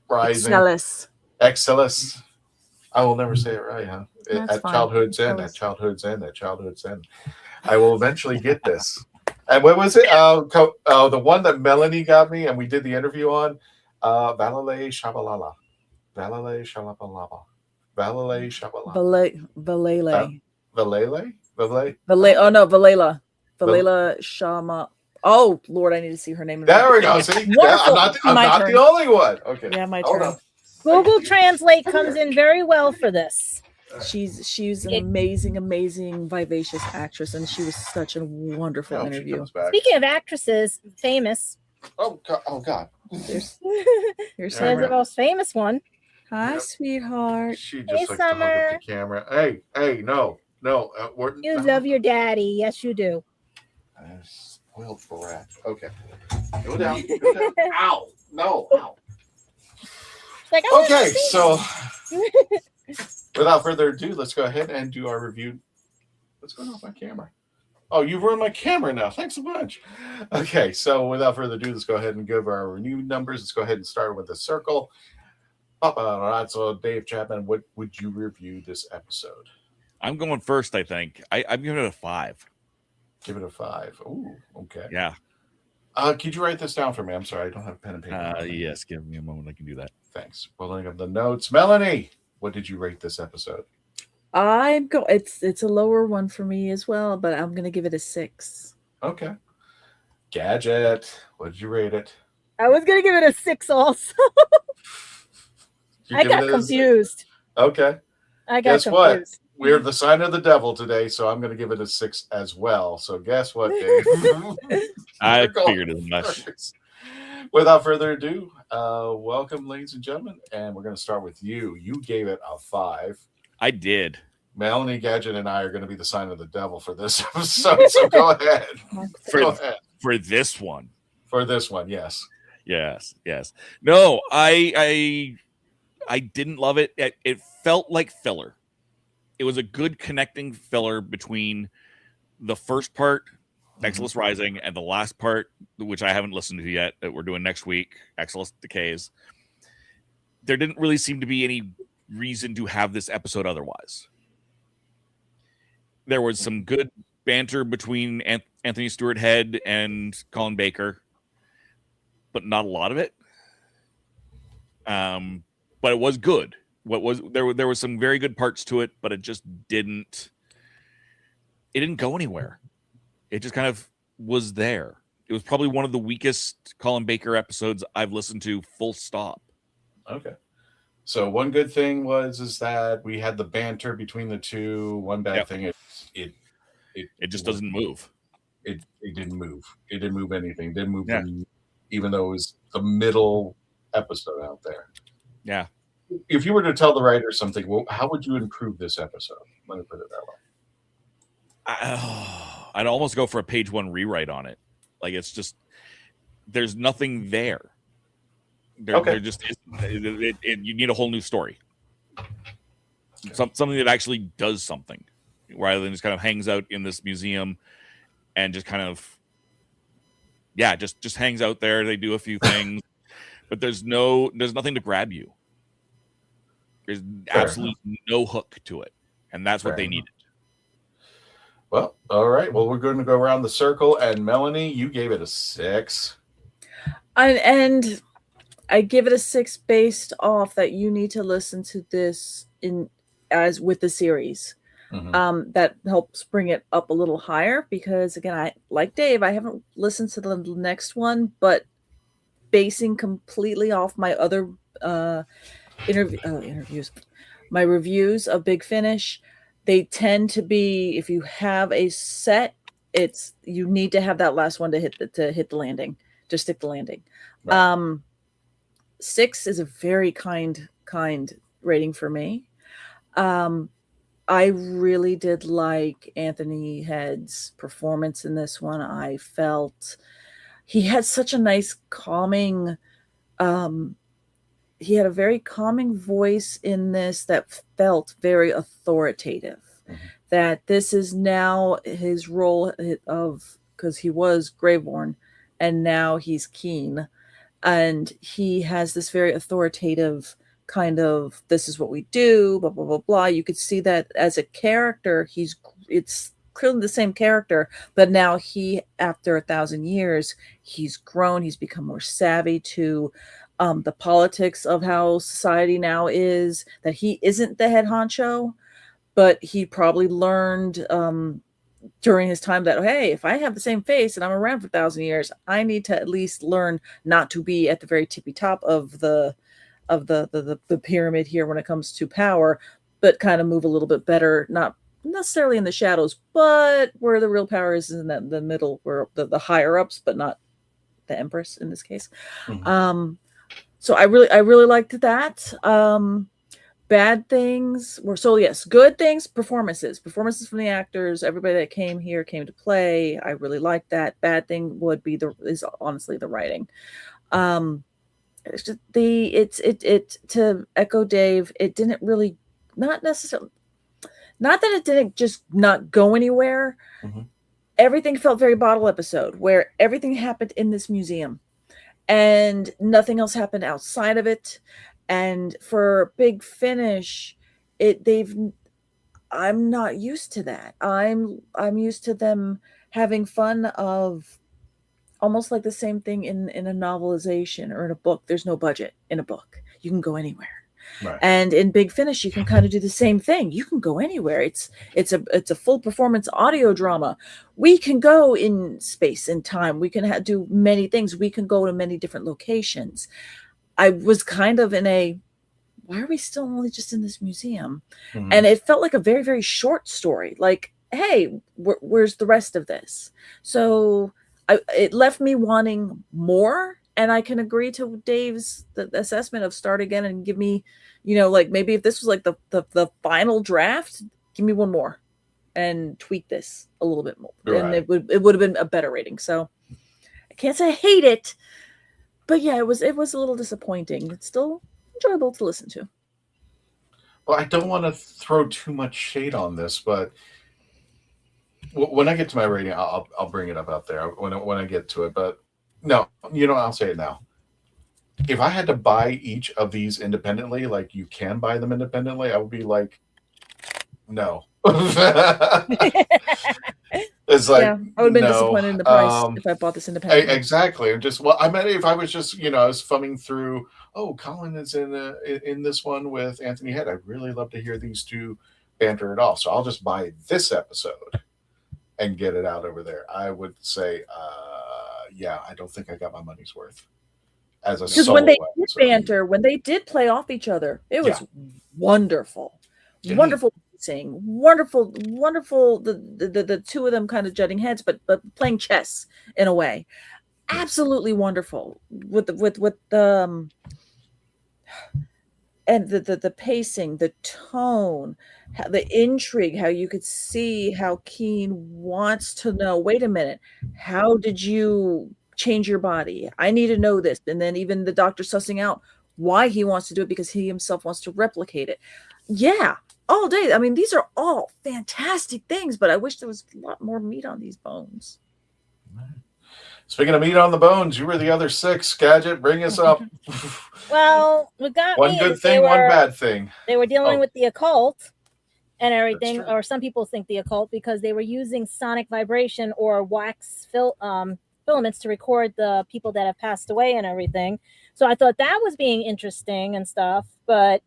Rising, Excelis. I will never say it right, huh? At childhood's end. I will eventually get this. And what was it? The one that Melanie got me, and we did the interview on. Valale Shabalala. Valale Shalabalaba. Valale Shabalala. Valele. Valele? Oh no, Valela. Valela Shama. Oh Lord, I need to see her name. There we go. See, I'm not the only one. Okay. Yeah, my turn. Google Translate comes in very well for this. She's an amazing, vivacious actress, and she was such a wonderful interview. Speaking of actresses, famous. Oh God. Here's There's the most famous one. Hi, sweetheart. She just likes to hug up the camera. Hey, no. You love your daddy. Yes, you do. Spoiled brat. Okay. Go down. Ow. No. Ow. Like, okay, so without further ado, let's go ahead and do our review. What's going on with my camera? Oh, you've ruined my camera now. Thanks so much. Okay, so without further ado, let's go ahead and give our review numbers. Let's go ahead and start with the circle. So Dave Chapman, what would you review this episode? I'm going first, I think. I'm giving it a 5. Give it a 5. Ooh, okay. Yeah. Could you write this down for me? I'm sorry, I don't have pen and paper. Yes, give me a moment. I can do that. Thanks. Pulling up the notes. Melanie, what did you rate this episode? It's a lower one for me as well, but I'm gonna give it a 6. Okay. Gadget, what did you rate it? I was gonna give it a 6 also. I got confused. Okay. I got Guess confused. What? We're the sign of the devil today, so I'm going to give it a 6 as well. So guess what, Dave? I figured as much. Without further ado, welcome, ladies and gentlemen, and we're going to start with you. You gave it a 5. I did. Melanie, Gadget, and I are going to be the sign of the devil for this episode, so go ahead. For this one. For this one, yes. Yes. No, I didn't love it. It felt like filler. It was a good connecting filler between the first part, Excelsis Rising, and the last part, which I haven't listened to yet, that we're doing next week, Excelsis Decays. There didn't really seem to be any reason to have this episode otherwise. There was some good banter between Anthony Stewart Head and Colin Baker, but not a lot of it. But it was good. There were some very good parts to it, but it just didn't go anywhere. It just kind of was there. It was probably one of the weakest Colin Baker episodes I've listened to, full stop. Okay. So one good thing is that we had the banter between the two. One bad thing, it just doesn't move. It didn't move. It didn't move anything. It didn't move even though it was the middle episode out there. Yeah. If you were to tell the writer something, well, how would you improve this episode? Let me put it that way. I'd almost go for a page 1 rewrite on it. Like, it's just, there's nothing there. There just isn't. You need a whole new story. Okay. Something that actually does something, rather than just kind of hangs out in this museum and just kind of, just hangs out there. They do a few things, but there's nothing to grab you. There's absolutely no hook to it, and that's what they needed. Well, all right. Well, we're going to go around the circle, and Melanie, you gave it a 6. And I give it a 6 based off that you need to listen to this as with the series. That helps bring it up a little higher because, again, I like Dave, I haven't listened to the next one, but basing completely off my other interviews, my reviews of Big Finish, they tend to be, if you have a set, it's you need to have that last one to hit the landing, to stick the landing. Right. 6 is a very kind rating for me. I really did like Anthony Head's performance in this one. I felt he had such a nice calming, he had a very calming voice in this that felt very authoritative. That this is now his role of, because he was Greyborn and now he's Keen. And he has this very authoritative kind of, this is what we do, blah, blah, blah, blah. You could see that as a character, it's clearly the same character, but now he, after 1,000 years, he's grown, he's become more savvy to the politics of how society now is, that he isn't the head honcho, but he probably learned during his time that, hey, if I have the same face and I'm around for 1,000 years, I need to at least learn not to be at the very tippy top of the pyramid here when it comes to power, but kind of move a little bit better, not necessarily in the shadows, but where the real power is in the middle, where the higher ups, but not the Empress in this case. So I really liked that. Bad things were, so yes, good things, performances from the actors, everybody that came here came to play. I really liked that. Bad thing would be is honestly the writing. It's just to echo Dave, it didn't really, not necessarily, not that it didn't just not go anywhere. Everything felt very bottle episode, where everything happened in this museum and nothing else happened outside of it. And for Big Finish, I'm not used to that. I'm used to them having fun of almost like the same thing in a novelization or in a book. There's no budget in a book. You can go anywhere. Right. And in Big Finish, you can kind of do the same thing. You can go anywhere. It's a full performance audio drama. We can go in space and time. We can do many things. We can go to many different locations. I was kind of in why are we still only just in this museum? And it felt like a very, very short story. Like, hey, where's the rest of this? So it left me wanting more. And I can agree to Dave's the assessment of start again and give me, like maybe if this was like the final draft, give me one more and tweak this a little bit more. Right. And it would have been a better rating. So I can't say I hate it. But yeah, it was a little disappointing. It's still enjoyable to listen to. Well, I don't want to throw too much shade on this, but when I get to my rating, I'll bring it up out there when I get to it. But no, I'll say it now. If I had to buy each of these independently, like you can buy them independently, I would be like, no. It's like, I would have been disappointed in the price if I bought this independently. Exactly. I meant if I was just, I was thumbing through, Colin is in this one with Anthony Head. I'd really love to hear these two banter it off. So I'll just buy this episode and get it out over there. I would say, I don't think I got my money's worth as a because when they did banter, when they did play off each other, it was wonderful. Wonderful sing, wonderful the two of them kind of jutting heads, but playing chess in a way. Absolutely wonderful with the and the pacing, the tone, the intrigue, how you could see how Keen wants to know, wait a minute, how did you change your body? I need to know this. And then even the doctor sussing out why he wants to do it, because he himself wants to replicate it. Yeah, all day. I mean, these are all fantastic things, but I wish there was a lot more meat on these bones. Speaking of meat on the bones, you were the other 6. Gadget, bring us up. Well, we got one good thing, one bad thing. They were dealing with the occult and everything, or some people think the occult, because they were using sonic vibration or wax filaments to record the people that have passed away and everything. So I thought that was being interesting and stuff, but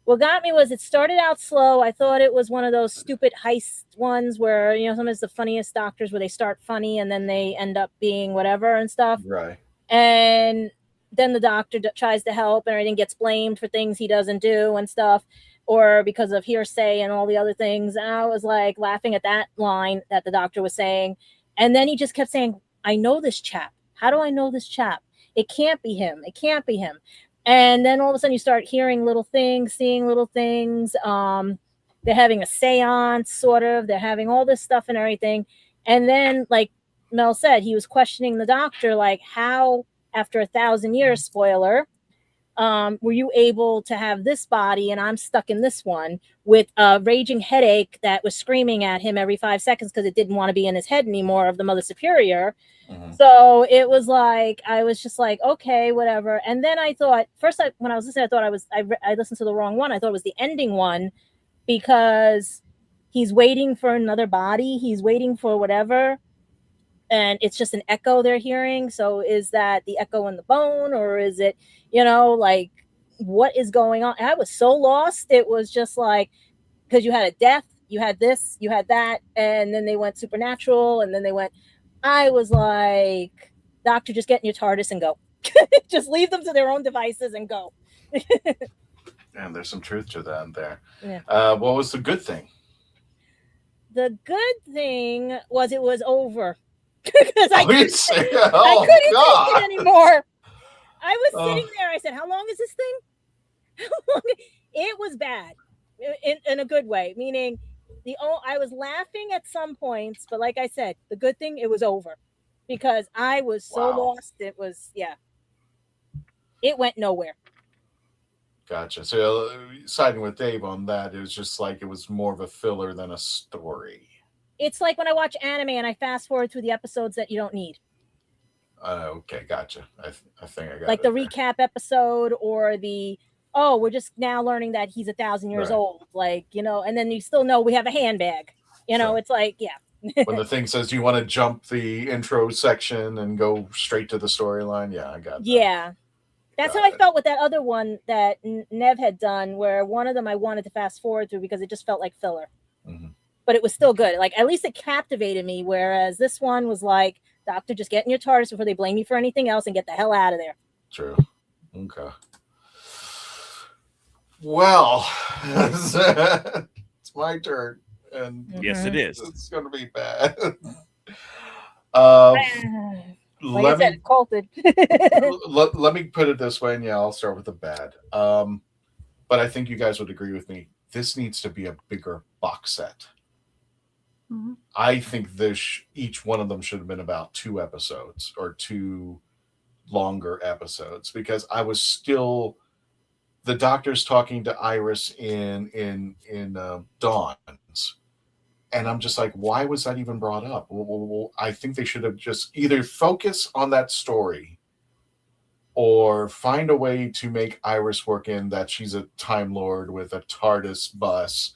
What got me was it started out slow. I thought it was one of those stupid heist ones where, sometimes the funniest doctors where they start funny and then they end up being whatever and stuff. Right. And then the doctor tries to help and everything gets blamed for things he doesn't do and stuff, or because of hearsay and all the other things. And I was like laughing at that line that the doctor was saying. And then he just kept saying, I know this chap. How do I know this chap? It can't be him. It can't be him. And then all of a sudden you start hearing little things, seeing little things. They're having a seance, sort of. They're having all this stuff and everything. And then, like Mel said, he was questioning the doctor, like, how, after 1,000 years, spoiler, were you able to have this body and I'm stuck in this one with a raging headache that was screaming at him every 5 seconds because it didn't want to be in his head anymore of the Mother Superior. So it was like, I was just like, okay, whatever. And then I thought, when I was listening, I thought I listened to the wrong one. I thought it was the ending one because he's waiting for another body. He's waiting for whatever. And it's just an echo they're hearing. So is that the echo in the bone, or is it, like, what is going on? And I was so lost. It was just like, because you had a death, you had this, you had that, and then they went supernatural, and then they went, I was like, doctor, just get in your TARDIS and go. Just leave them to their own devices and go. And there's some truth to that there. Yeah. What was the good thing? The good thing was it was over. Because I couldn't take it anymore. I was sitting there. I said, how long is this thing? It was bad in a good way, meaning I was laughing at some points, but like I said, the good thing, it was over because I was so lost. It was, it went nowhere. Gotcha. So siding with Dave on that, it was just like it was more of a filler than a story. It's like when I watch anime and I fast forward through the episodes that you don't need. Okay, gotcha. I think I got like the recap episode, or the we're just now learning that he's 1,000 years old, like, and then you still know we have a handbag, it's like, when the thing says you want to jump the intro section and go straight to the storyline, I got that. That's how I felt with that other one that Nev had done, where one of them I wanted to fast forward through because it just felt like filler. But it was still good. Like, at least it captivated me, whereas this one was like, doctor, just get in your TARDIS before they blame you for anything else and get the hell out of there. True. Okay. Well, it's my turn. And yes, it is. It's going to be bad. Let me put it this way, and I'll start with the bad. But I think you guys would agree with me. This needs to be a bigger box set. I think each one of them should have been about 2 episodes or 2 longer episodes, because I was still, the doctor's talking to Iris in Dawn's, and I'm just like, why was that even brought up? Well, I think they should have just either focus on that story or find a way to make Iris work in that she's a Time Lord with a TARDIS bus.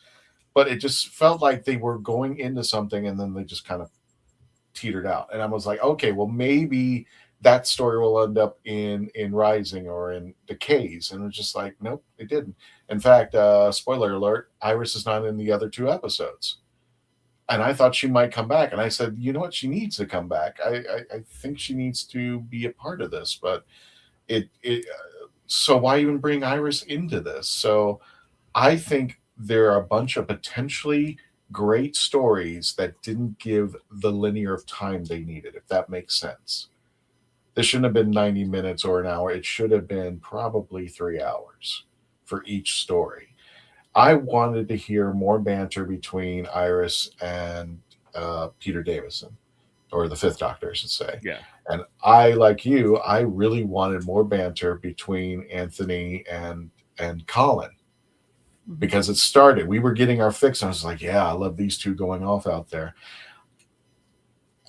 But it just felt like they were going into something and then they just kind of teetered out. And I was like, okay, well, maybe that story will end up in Rising or in Decays. And it was just like, nope, it didn't. In fact, spoiler alert, Iris is not in the other 2 episodes. And I thought she might come back. And I said, you know what? She needs to come back. I think she needs to be a part of this. But so why even bring Iris into this? So I think there are a bunch of potentially great stories that didn't give the linear of time they needed, if that makes sense. This shouldn't have been 90 minutes or an hour. It should have been probably 3 hours for each story. I wanted to hear more banter between Iris and Peter Davison, or the 5th Doctor, I should say. Yeah. And I, like you, I really wanted more banter between Anthony and Colin. Because it started, we were getting our fix, and I was like, yeah, I love these 2 going off out there.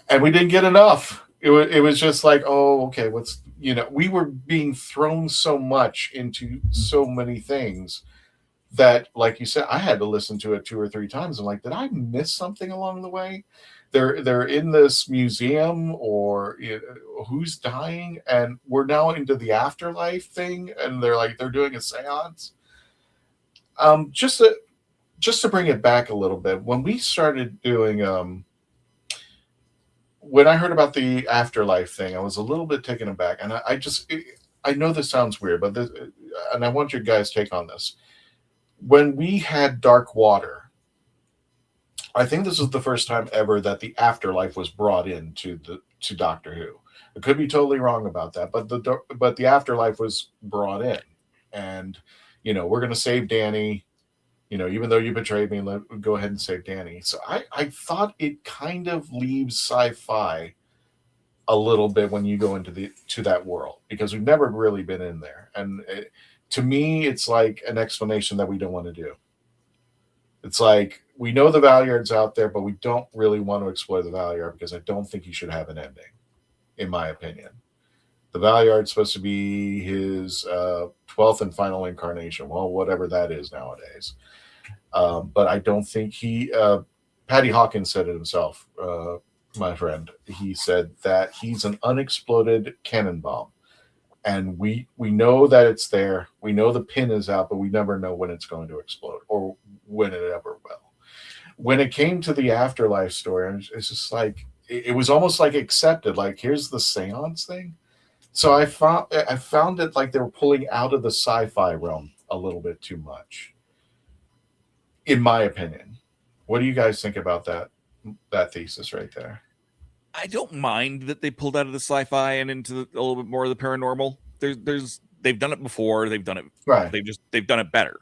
And we didn't get enough. It was just like, oh, okay, we were being thrown so much into so many things that, like you said, I had to listen to it 2 or 3 times. I'm like, did I miss something along the way? They're in this museum, or who's dying, and we're now into the afterlife thing, and they're doing a seance. Just to bring it back a little bit, when we started doing when I heard about the afterlife thing, I was a little bit taken aback, and I know this sounds weird, but and I want your guys' take on this. When we had Dark Water, I think this was the first time ever that the afterlife was brought into to Doctor Who. I could be totally wrong about that, but the afterlife was brought in, and we're going to save Danny. Even though you betrayed me, go ahead and save Danny. So I thought it kind of leaves sci-fi a little bit when you go to that world, because we've never really been in there. And to me, it's like an explanation that we don't want to do. It's like, we know the Valyard's out there, but we don't really want to explore the Valyard, because I don't think he should have an ending, in my opinion. The Valyard's supposed to be his 12th and final incarnation. Well, whatever that is nowadays. But I don't think Paddy Hawkins said it himself, my friend. He said that he's an unexploded cannon bomb. And we know that it's there. We know the pin is out, but we never know when it's going to explode or when it ever will. When it came to the afterlife story, it's just like, it was almost like accepted. Like, here's the seance thing. So I found it like they were pulling out of the sci-fi realm a little bit too much, in my opinion. What do you guys think about that thesis right there? I don't mind that they pulled out of the sci-fi and into a little bit more of the paranormal. They've done it before. They've done it right. They've done it better.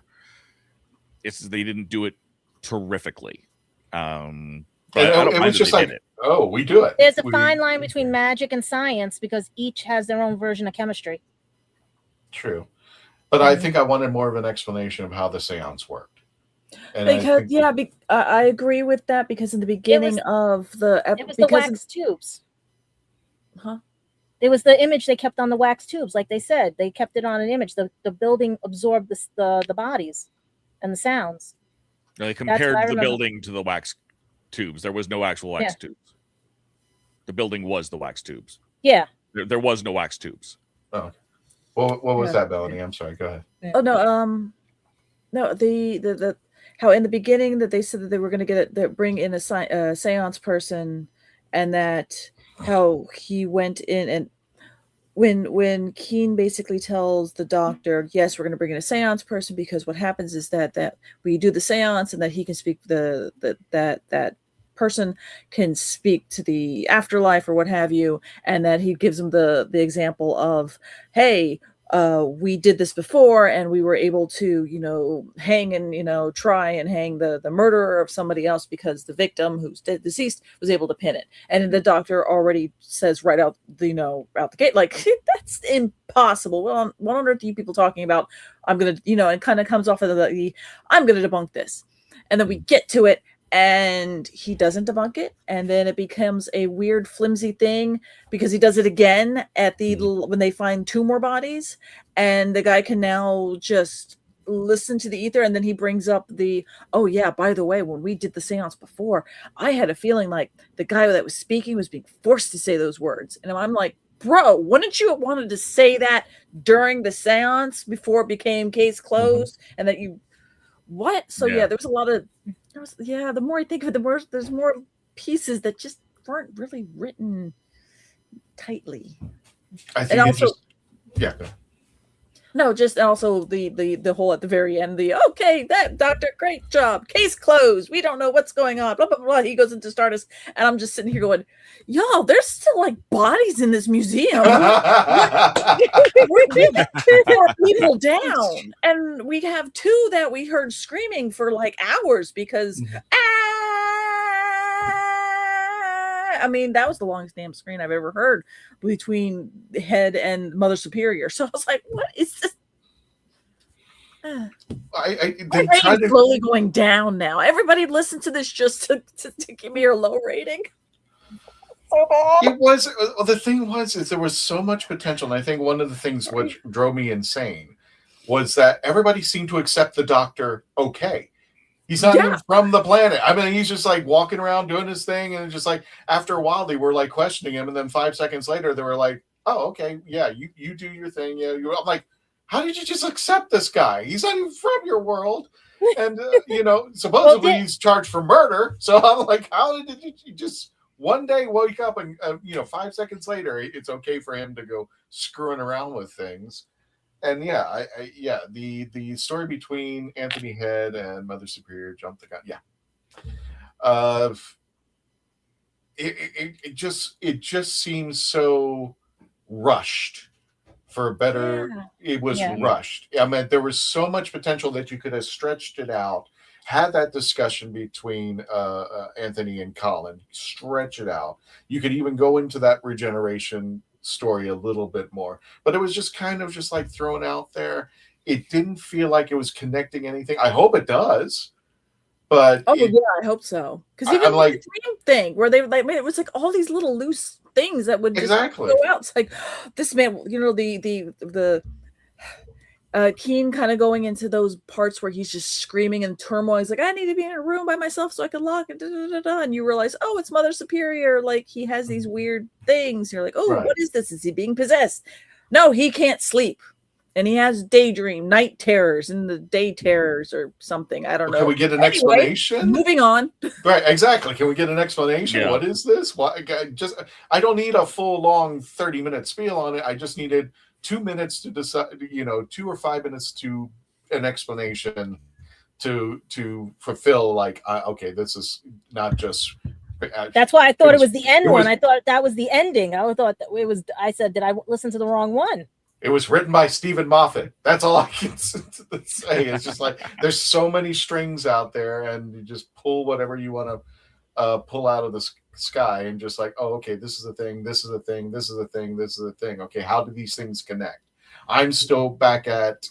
It's they didn't do it terrifically. But it was just like, oh, we do it. There's a fine line between magic and science, because each has their own version of chemistry. True. But I think I wanted more of an explanation of how the seance worked. And I agree with that, because in the beginning it was the wax tubes. Huh? It was the image they kept on the wax tubes, like they said. They kept it on an image. The building absorbed the bodies and the sounds. No, they compared the building to the wax tubes. There was no actual wax tubes. The building was the wax tubes. Yeah. There was no wax tubes. Oh. What was that, Melanie? I'm sorry. Go ahead. Oh no. No, the how in the beginning that they said that they were going to bring in a seance person, and that how he went in, and when Keen basically tells the doctor, yes, we're going to bring in a seance person, because what happens is that we do the seance, and that he can speak that person can speak to the afterlife or what have you, and that he gives them the example of, hey, we did this before, and we were able to, hang and, try and hang the murderer of somebody else, because the victim who's deceased was able to pin it. And the doctor already says right out, out the gate, like, that's impossible. What on earth are you people talking about? I'm going to, it kind of comes off of I'm going to debunk this. And then we get to it, and he doesn't debunk it, and then it becomes a weird flimsy thing, because he does it again at when they find 2 more bodies, and the guy can now just listen to the ether, and then he brings up oh yeah, by the way, when we did the seance before, I had a feeling like the guy that was speaking was being forced to say those words. And I'm like, bro, wouldn't you have wanted to say that during the seance before it became case closed? And that what? So yeah, there was a lot of the more I think of it, the more there's more pieces that just weren't really written tightly. I think also the whole at the very end, okay, that doctor, great job, case closed, we don't know what's going on, blah blah blah. He goes into Stardust, and I'm just sitting here going, y'all, there's still like bodies in this museum. We did 4 people down, and we have 2 that we heard screaming for like hours, because I mean, that was the longest damn scream I've ever heard between the head and Mother Superior. So I was like, what is this? I'm slowly going down now. Everybody listen to this just to give me your low rating. So bad. It was, the thing was, is there was so much potential. And I think one of the things which drove me insane was that everybody seemed to accept the doctor okay. He's not even from the planet. I mean, he's just like walking around doing his thing, and just like after a while, they were like questioning him, and then 5 seconds later, they were like, "Oh, okay, yeah, you do your thing." Yeah, I'm like, how did you just accept this guy? He's not even from your world. And, supposedly he's charged for murder. So I'm like, how did you just one day wake up and, 5 seconds later, it's okay for him to go screwing around with things. And the story between Anthony Head and Mother Superior jumped the gun. Yeah. It just seems so rushed. For better, it was rushed. I mean, there was so much potential that you could have stretched it out, had that discussion between Anthony and Colin, stretch it out. You could even go into that regeneration story a little bit more, but it was just kind of just like thrown out there. It didn't feel like it was connecting anything. I hope it does, but I hope so. Because even like the dream thing where they like it was like all these little loose things that would just go out. It's like this man, the Keen kind of going into those parts where he's just screaming in turmoil. He's like, I need to be in a room by myself so I can lock it. And you realize, oh, it's Mother Superior. Like he has these weird things. You're like, oh, what is this? Is he being possessed? No, he can't sleep. And he has daydream, night terrors, and the day terrors or something. I don't know. Can we get an explanation? Moving on. Right, exactly. Can we get an explanation? Yeah. What is this? Why? I don't need a full long 30-minute spiel on it. I just needed 2 minutes to decide. 2 or 5 minutes to an explanation to fulfill. Like, okay, this is not just. That's why I thought it was the end one. I thought that was the ending. I thought that it was. I said, did I listen to the wrong one? It was written by Stephen Moffat. That's all I can say. It's just like there's so many strings out there, and you just pull whatever you want to pull out of the sky, and just like, oh, okay, this is a thing, this is a thing, this is a thing, this is a thing. Okay, how do these things connect? I'm still back at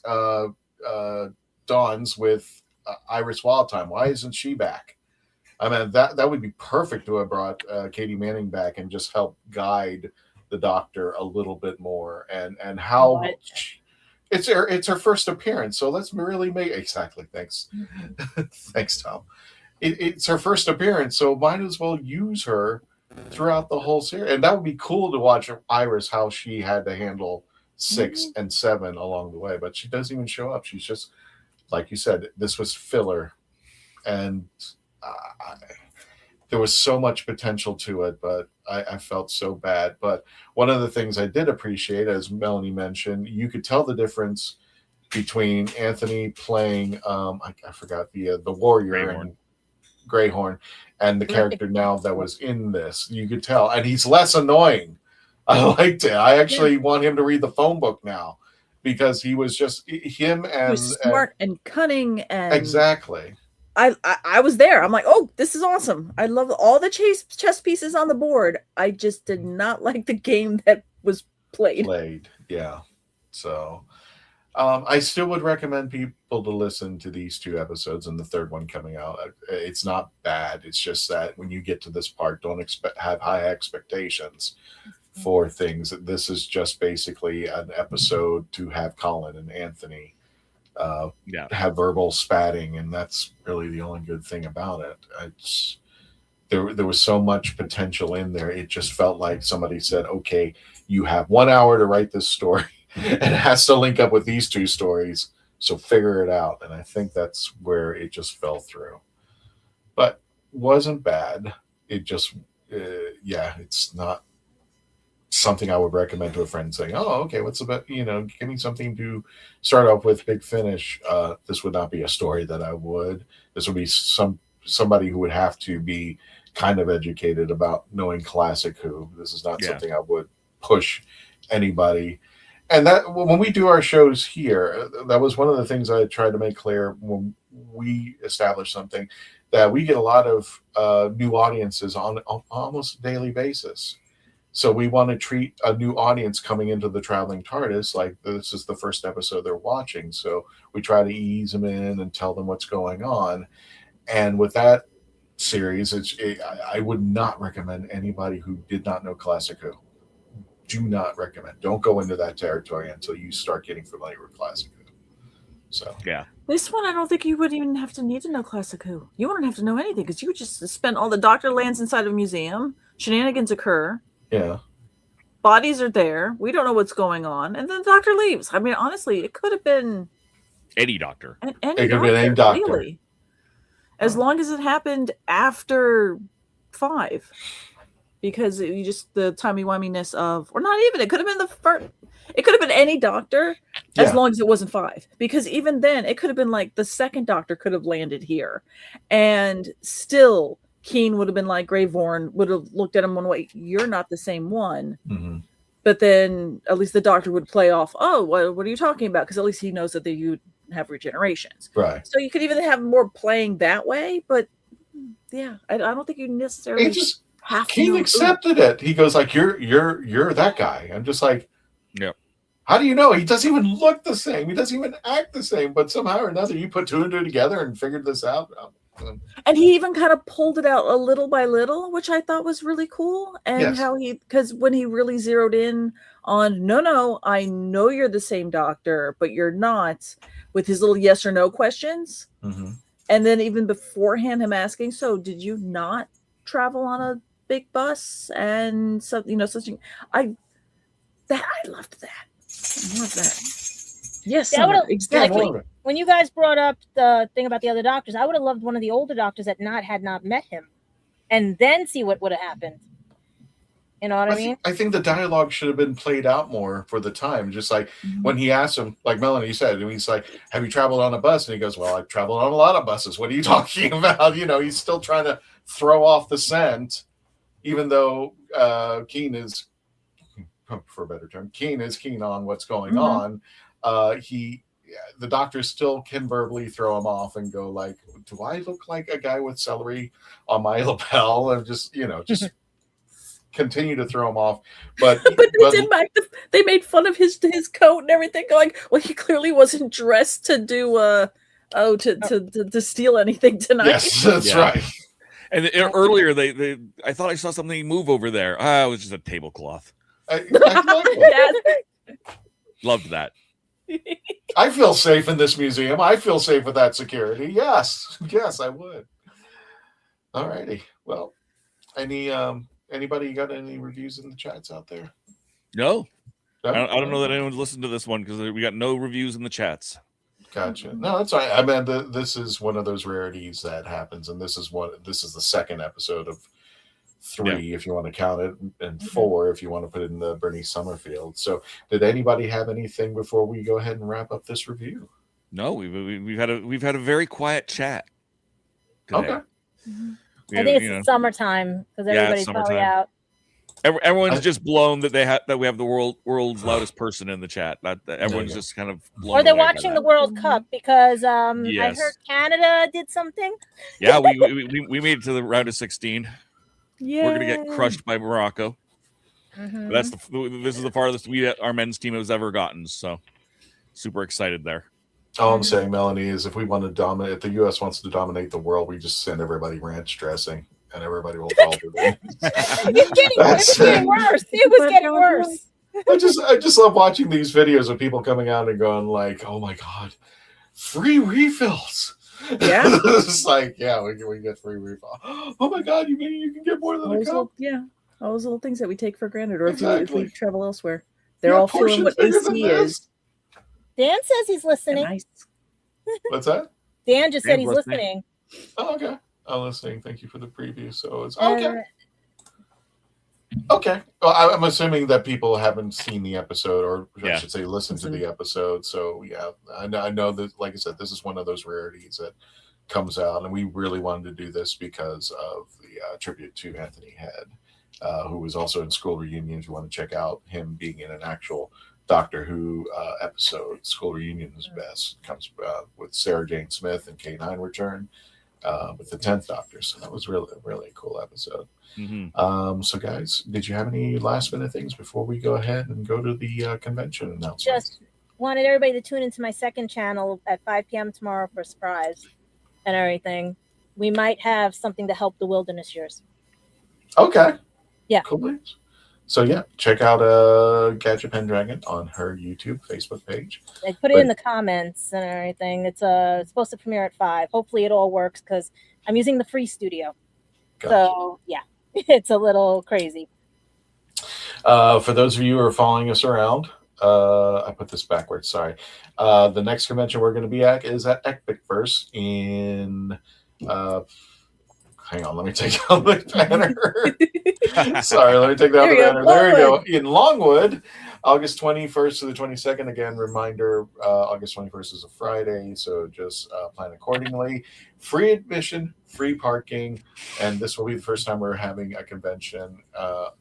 Dawn's with Iris Wildtime. Why isn't she back? I mean, that would be perfect to have brought Katie Manning back and just help guide the Doctor a little bit more, and how it's her first appearance, so let's really make exactly. Thanks, thanks, Tom. It's her first appearance, so might as well use her throughout the whole series, and that would be cool to watch Iris how she had to handle 6 and 7 along the way. But she doesn't even show up. She's just like you said. This was filler, and there was so much potential to it, but I felt so bad. But one of the things I did appreciate, as Melanie mentioned, you could tell the difference between Anthony playing, I forgot the warrior Greyhorn, and the character now that was in this. You could tell, and he's less annoying. I liked it. I actually want him to read the phone book now, because he was just him and he was smart and cunning and exactly. I was there. I'm like, oh, this is awesome. I love all the chess pieces on the board. I just did not like the game that was played. Yeah. So I still would recommend people to listen to these 2 episodes and the third one coming out. It's not bad. It's just that when you get to this part, don't have high expectations for things. This is just basically an episode to have Colin and Anthony have verbal spatting, and that's really the only good thing about it. There was so much potential in there. It just felt like somebody said, okay, you have 1 hour to write this story and it has to link up with these 2 stories, so figure it out. And I think that's where it just fell through, but wasn't bad. It just it's not something I would recommend to a friend, saying, oh, okay, what's about, give me something to start off with Big Finish. This would not be a story that I would. This would be somebody who would have to be kind of educated about knowing Classic Who. This is not something I would push anybody. And that when we do our shows here, that was one of the things I tried to make clear when we establish something, that we get a lot of new audiences on almost a daily basis. So we want to treat a new audience coming into the Traveling TARDIS like this is the first episode they're watching. So we try to ease them in and tell them what's going on. And with that series, I would not recommend anybody who did not know Classic Who. Do not recommend. Don't go into that territory until you start getting familiar with Classic Who. So yeah. This one, I don't think you would even have to need to know Classic Who. You wouldn't have to know anything, because you would just spend all the Doctor lands inside of a museum. Shenanigans occur. Yeah. bodies are there. We don't know what's going on, and then the doctor leaves. I mean, honestly, it could have been Any doctor. any doctor, really. As long as it happened after 5. Because you just the timey-wiminess of, or not even, it could have been the first, it could have been any doctor as long as it wasn't 5. Because even then, it could have been like the second doctor could have landed here. And still, Keen would have been like, Greyvorn would have looked at him one way, you're not the same one. Mm-hmm. But then at least the doctor would play off, oh, what are you talking about? Because at least he knows that you have regenerations. Right. So you could even have more playing that way. But yeah, I don't think you necessarily Keen accepted it. He goes like, you're that guy. I'm just like, yep. How do you know? He doesn't even look the same. He doesn't even act the same. But somehow or another, you put 2 and 2 together and figured this out. And he even kind of pulled it out a little by little, which I thought was really cool. And how because when he really zeroed in on, no, I know you're the same doctor, but you're not, with his little yes or no questions. Mm-hmm. And then even beforehand, him asking, so did you not travel on a big bus and something, something? I loved that. I love that. Yes, exactly. Like when you guys brought up the thing about the other doctors, I would have loved one of the older doctors that had not met him, and then see what would have happened. You know what I mean? I think the dialogue should have been played out more for the time. Just like when he asked him, like Melanie said, and he's like, have you traveled on a bus? And he goes, well, I've traveled on a lot of buses. What are you talking about? He's still trying to throw off the scent, even though Keen is, for a better term, Keen is keen on what's going on. The doctor still can verbally throw him off and go like, do I look like a guy with celery on my lapel? And just continue to throw him off. But they made fun of his coat and everything, going, well, he clearly wasn't dressed to do to steal anything tonight. Yes, that's right. And earlier I thought I saw something move over there. It was just a tablecloth. Loved that. I feel safe in this museum. I feel safe with that security. Yes, I would. All righty. Well, anybody got any reviews in the chats out there? No. I don't know that anyone's listened to this one because we got no reviews in the chats. Gotcha. No, that's right. I mean, this is one of those rarities that happens, and this is the second episode of 3, if you want to count it, and 4 if you want to put it in the Bernie Summerfield. So, did anybody have anything before we go ahead and wrap up this review? No, we've had a very quiet chat today. Okay. I think it's summertime because everybody's probably out. Everyone's just blown that we have the world's loudest person in the chat. Everyone's just kind of blown. Or they're watching the World Cup because I heard Canada did something. Yeah, we made it to the round of 16. Yeah. We're gonna get crushed by Morocco. Mm-hmm. This is the farthest our men's team has ever gotten. So super excited there. All I'm saying, Melanie, is if the U.S. wants to dominate the world, we just send everybody ranch dressing, and everybody will fall to them. It was getting worse. It was getting worse. I just love watching these videos of people coming out and going like, "Oh my god, free refills!" Yeah, it's like, we get free refill. Oh my god, you mean you can get more than a cup? All those little things that we take for granted, or if we travel elsewhere, they're all feeling what AC is. Dan says he's listening. Nice. What's that? Dan just said he's listening. Oh, okay. I'm listening. Thank you for the preview. So it's okay. Okay. Well, I'm assuming that people haven't seen the episode, or I should say, listened to the episode. So yeah, I know that, like I said, this is one of those rarities that comes out, and we really wanted to do this because of the tribute to Anthony Head, who was also in School Reunions. You want to check out him being in an actual Doctor Who episode. School Reunion is best. Comes with Sarah Jane Smith and K9 return with the 10th Doctor. So that was really a cool episode. Mm-hmm. So guys, did you have any last minute things before we go ahead and go to the convention announcements? Just wanted everybody to tune into my second channel at 5 p.m. tomorrow for a surprise and everything. We might have something to help the wilderness years. Okay. Yeah. Cool. So yeah, check out Gadget Pendragon on her YouTube, Facebook page. I put it in the comments and everything. It's supposed to premiere at 5. Hopefully it all works because I'm using the free studio. Gotcha. So yeah, it's a little crazy. For those of you who are following us around, I put this backwards. Sorry. The next convention we're going to be at is at Epicverse in. Hang on, let me take down the banner. Sorry, let me take down the banner. There we go. In Longwood, August 21st to the 22nd. Again, reminder, August 21st is a Friday, so just plan accordingly. Free admission, free parking, and this will be the first time we're having a convention.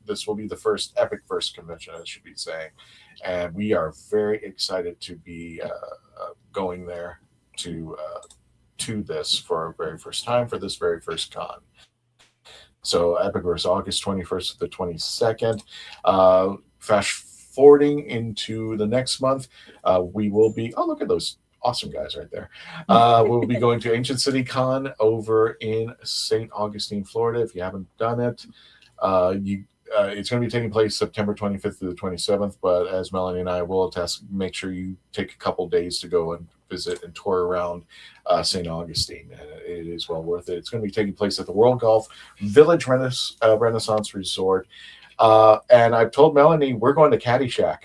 This will be the first Epicverse convention, I should be saying. And we are very excited to be going there to this for our very first time, for this very first con. So Epicverse, August 21st to the 22nd. Fast forwarding into the next month, we will be, oh, look at those awesome guys right there. We'll be going to Ancient City Con over in St. Augustine, Florida. If you haven't done it, it's going to be taking place September 25th through the 27th, but as Melanie and I will attest, make sure you take a couple days to go and visit and tour around St. Augustine. It is well worth it. It's going to be taking place at the World Golf Village Renaissance Resort. And I've told Melanie we're going to Caddyshack.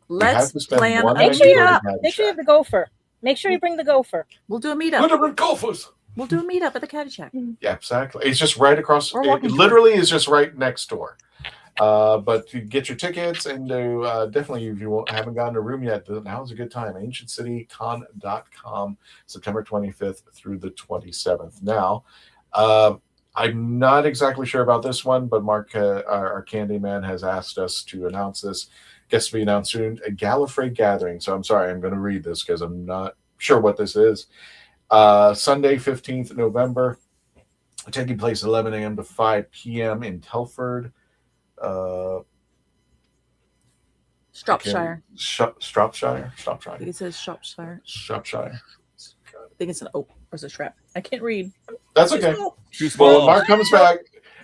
Let's plan. Make sure you have the gopher. Make sure you bring the gopher. We'll do a meetup. What about gophers? We'll do a meetup at the Caddyshack. Yeah, exactly. It's just right across. It literally is just right next door. But to get your tickets and to definitely, if you haven't gotten a room yet, now's a good time. AncientCityCon.com, September 25th through the 27th. Now, I'm not exactly sure about this one, but Mark, our Candy Man, has asked us to announce this. Gets to be announced soon. A Gallifrey Gathering. So I'm sorry, I'm going to read this because I'm not sure what this is. Sunday, 15th November, taking place 11 a.m. to 5 p.m. in Telford. Shropshire. Shropshire. I think it says Shropshire. Shropshire. I think it's an oak or it's a shrap. I can't read. That's okay. Well, Mark comes back.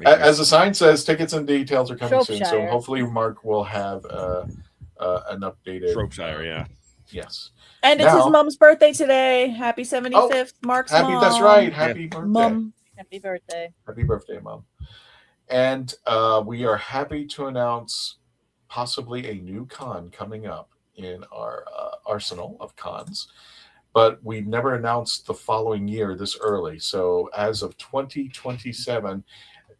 As the sign says, tickets and details are coming soon. So hopefully Mark will have an updated Shropshire, yeah. Yes. And it's his mom's birthday today. Happy 75th. Mark's mom. That's right. Happy birthday. Mom. Happy birthday. Happy birthday, Mom. And we are happy to announce possibly a new con coming up in our arsenal of cons. But we never announced the following year this early. So as of 2027,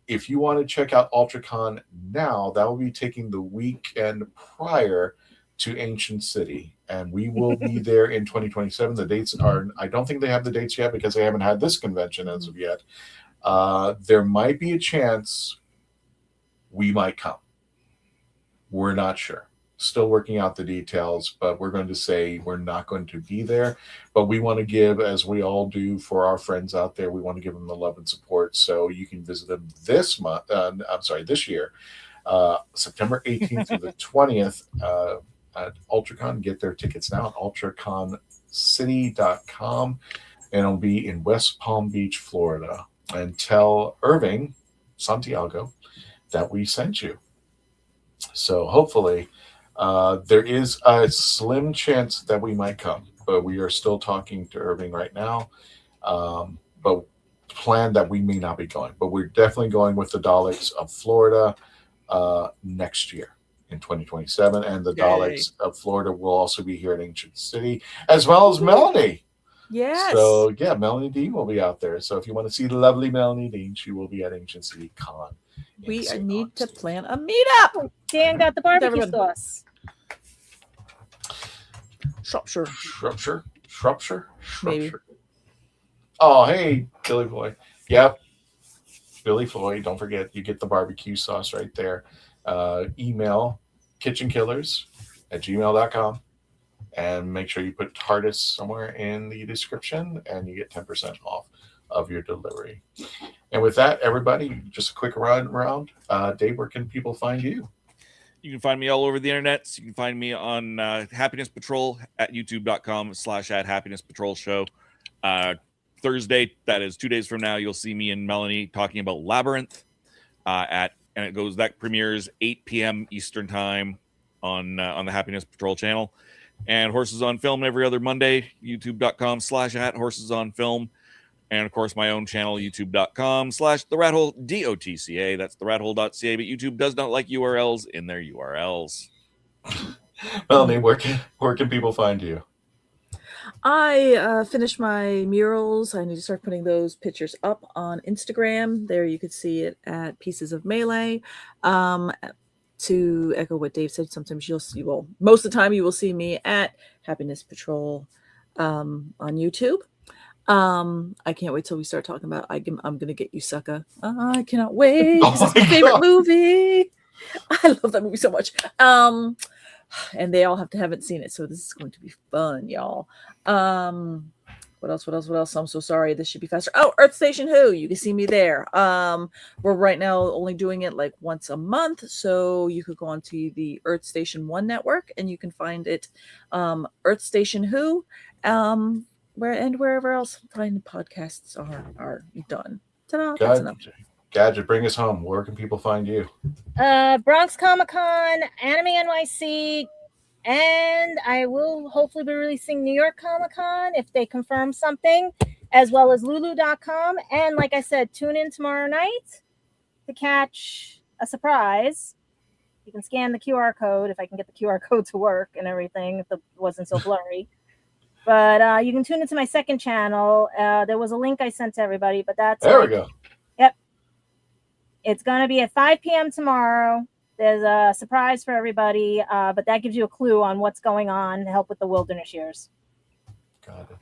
if you want to check out UltraCon now, that will be taking the weekend prior to Ancient City. And we will be there in 2027. The dates are, I don't think they have the dates yet because they haven't had this convention as of yet. There might be a chance we might come. We're not sure. Still working out the details, but we're going to say we're not going to be there. But we want to give, as we all do for our friends out there, we want to give them the love and support. So you can visit them this year, September 18th through the 20th at UltraCon. Get their tickets now at ultraconcity.com. And it'll be in West Palm Beach, Florida. And tell Irving Santiago that we sent you. So hopefully there is a slim chance that we might come, but we are still talking to Irving right now. But plan that we may not be going, but we're definitely going with the Daleks of Florida next year in 2027. And the Daleks of Florida will also be here at Ancient City, as well as Melanie. Yes. So yeah, Melanie Dean will be out there. So if you want to see the lovely Melanie Dean, she will be at Ancient City Con. We need to plan a meetup. Dan got the barbecue sauce. Shropshire. Maybe. Oh, hey, Billy Floyd. Yep. Billy Floyd. Don't forget, you get the barbecue sauce right there. Email kitchenkillers@gmail.com. And make sure you put TARDIS somewhere in the description and you get 10% off of your delivery. And with that, everybody, just a quick run around. Dave, where can people find you? You can find me all over the internet. You can find me on Happiness Patrol at youtube.com/@happinesspatrolshow. Thursday, that is 2 days from now, you'll see me and Melanie talking about Labyrinth and that premieres 8 p.m. Eastern time on the Happiness Patrol channel. And Horses on Film every other Monday, youtube.com/@horsesonfilm. And of course, my own channel, youtube.com/therathole, DOTCA. That's therathole.ca, but YouTube does not like URLs in their URLs. Melanie, where can people find you? I finished my murals. I need to start putting those pictures up on Instagram. There you could see it at Pieces of Melee. To echo what Dave said, sometimes most of the time you will see me at Happiness Patrol on YouTube. I can't wait till we start talking about I'm Gonna Get You, Sucker. I cannot wait. This is my favorite movie. I love that movie so much. And they all haven't seen it, so this is going to be fun, y'all. What else? I'm so sorry. This should be faster. Oh, Earth Station Who. You can see me there. We're right now only doing it like once a month, so you could go onto the Earth Station 1 network and you can find it, Earth Station Who, wherever else fine podcasts are done. Ta-da, that's enough. Gadget, bring us home. Where can people find you? Bronx Comic Con, Anime NYC, and I will hopefully be releasing New York Comic Con if they confirm something, as well as Lulu.com. And like I said, tune in tomorrow night to catch a surprise. You can scan the QR code if I can get the QR code to work and everything, if it wasn't so blurry. But you can tune into my second channel. There was a link I sent to everybody, but there we go. Yep. It's going to be at 5 p.m. tomorrow. There's a surprise for everybody, but that gives you a clue on what's going on to help with the wilderness years. Got it.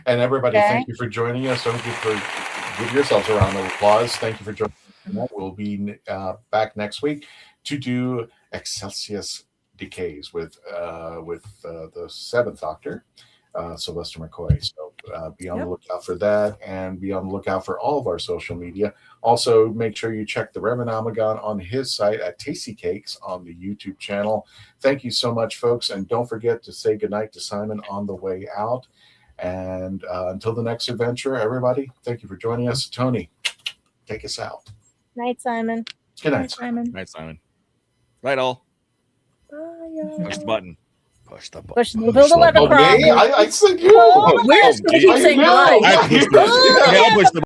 And everybody, Thank you for joining us. Don't give yourselves a round of applause. Thank you for joining us. We'll be back next week to do Excelsis Decays with the Seventh Doctor, Sylvester McCoy. So be on the lookout for that, and be on the lookout for all of our social media. Also, make sure you check the Reverend Amagon on his site at Tasty Cakes on the YouTube channel. Thank you so much, folks, and don't forget to say goodnight to Simon on the way out. And until the next adventure, everybody, thank you for joining us. Tony, take us out. Night, Simon. Good night, Simon. Night, Simon. Right, all. Bye. Push the button. Push the lever. I said you. We're just going to keep saying bye. I pushed the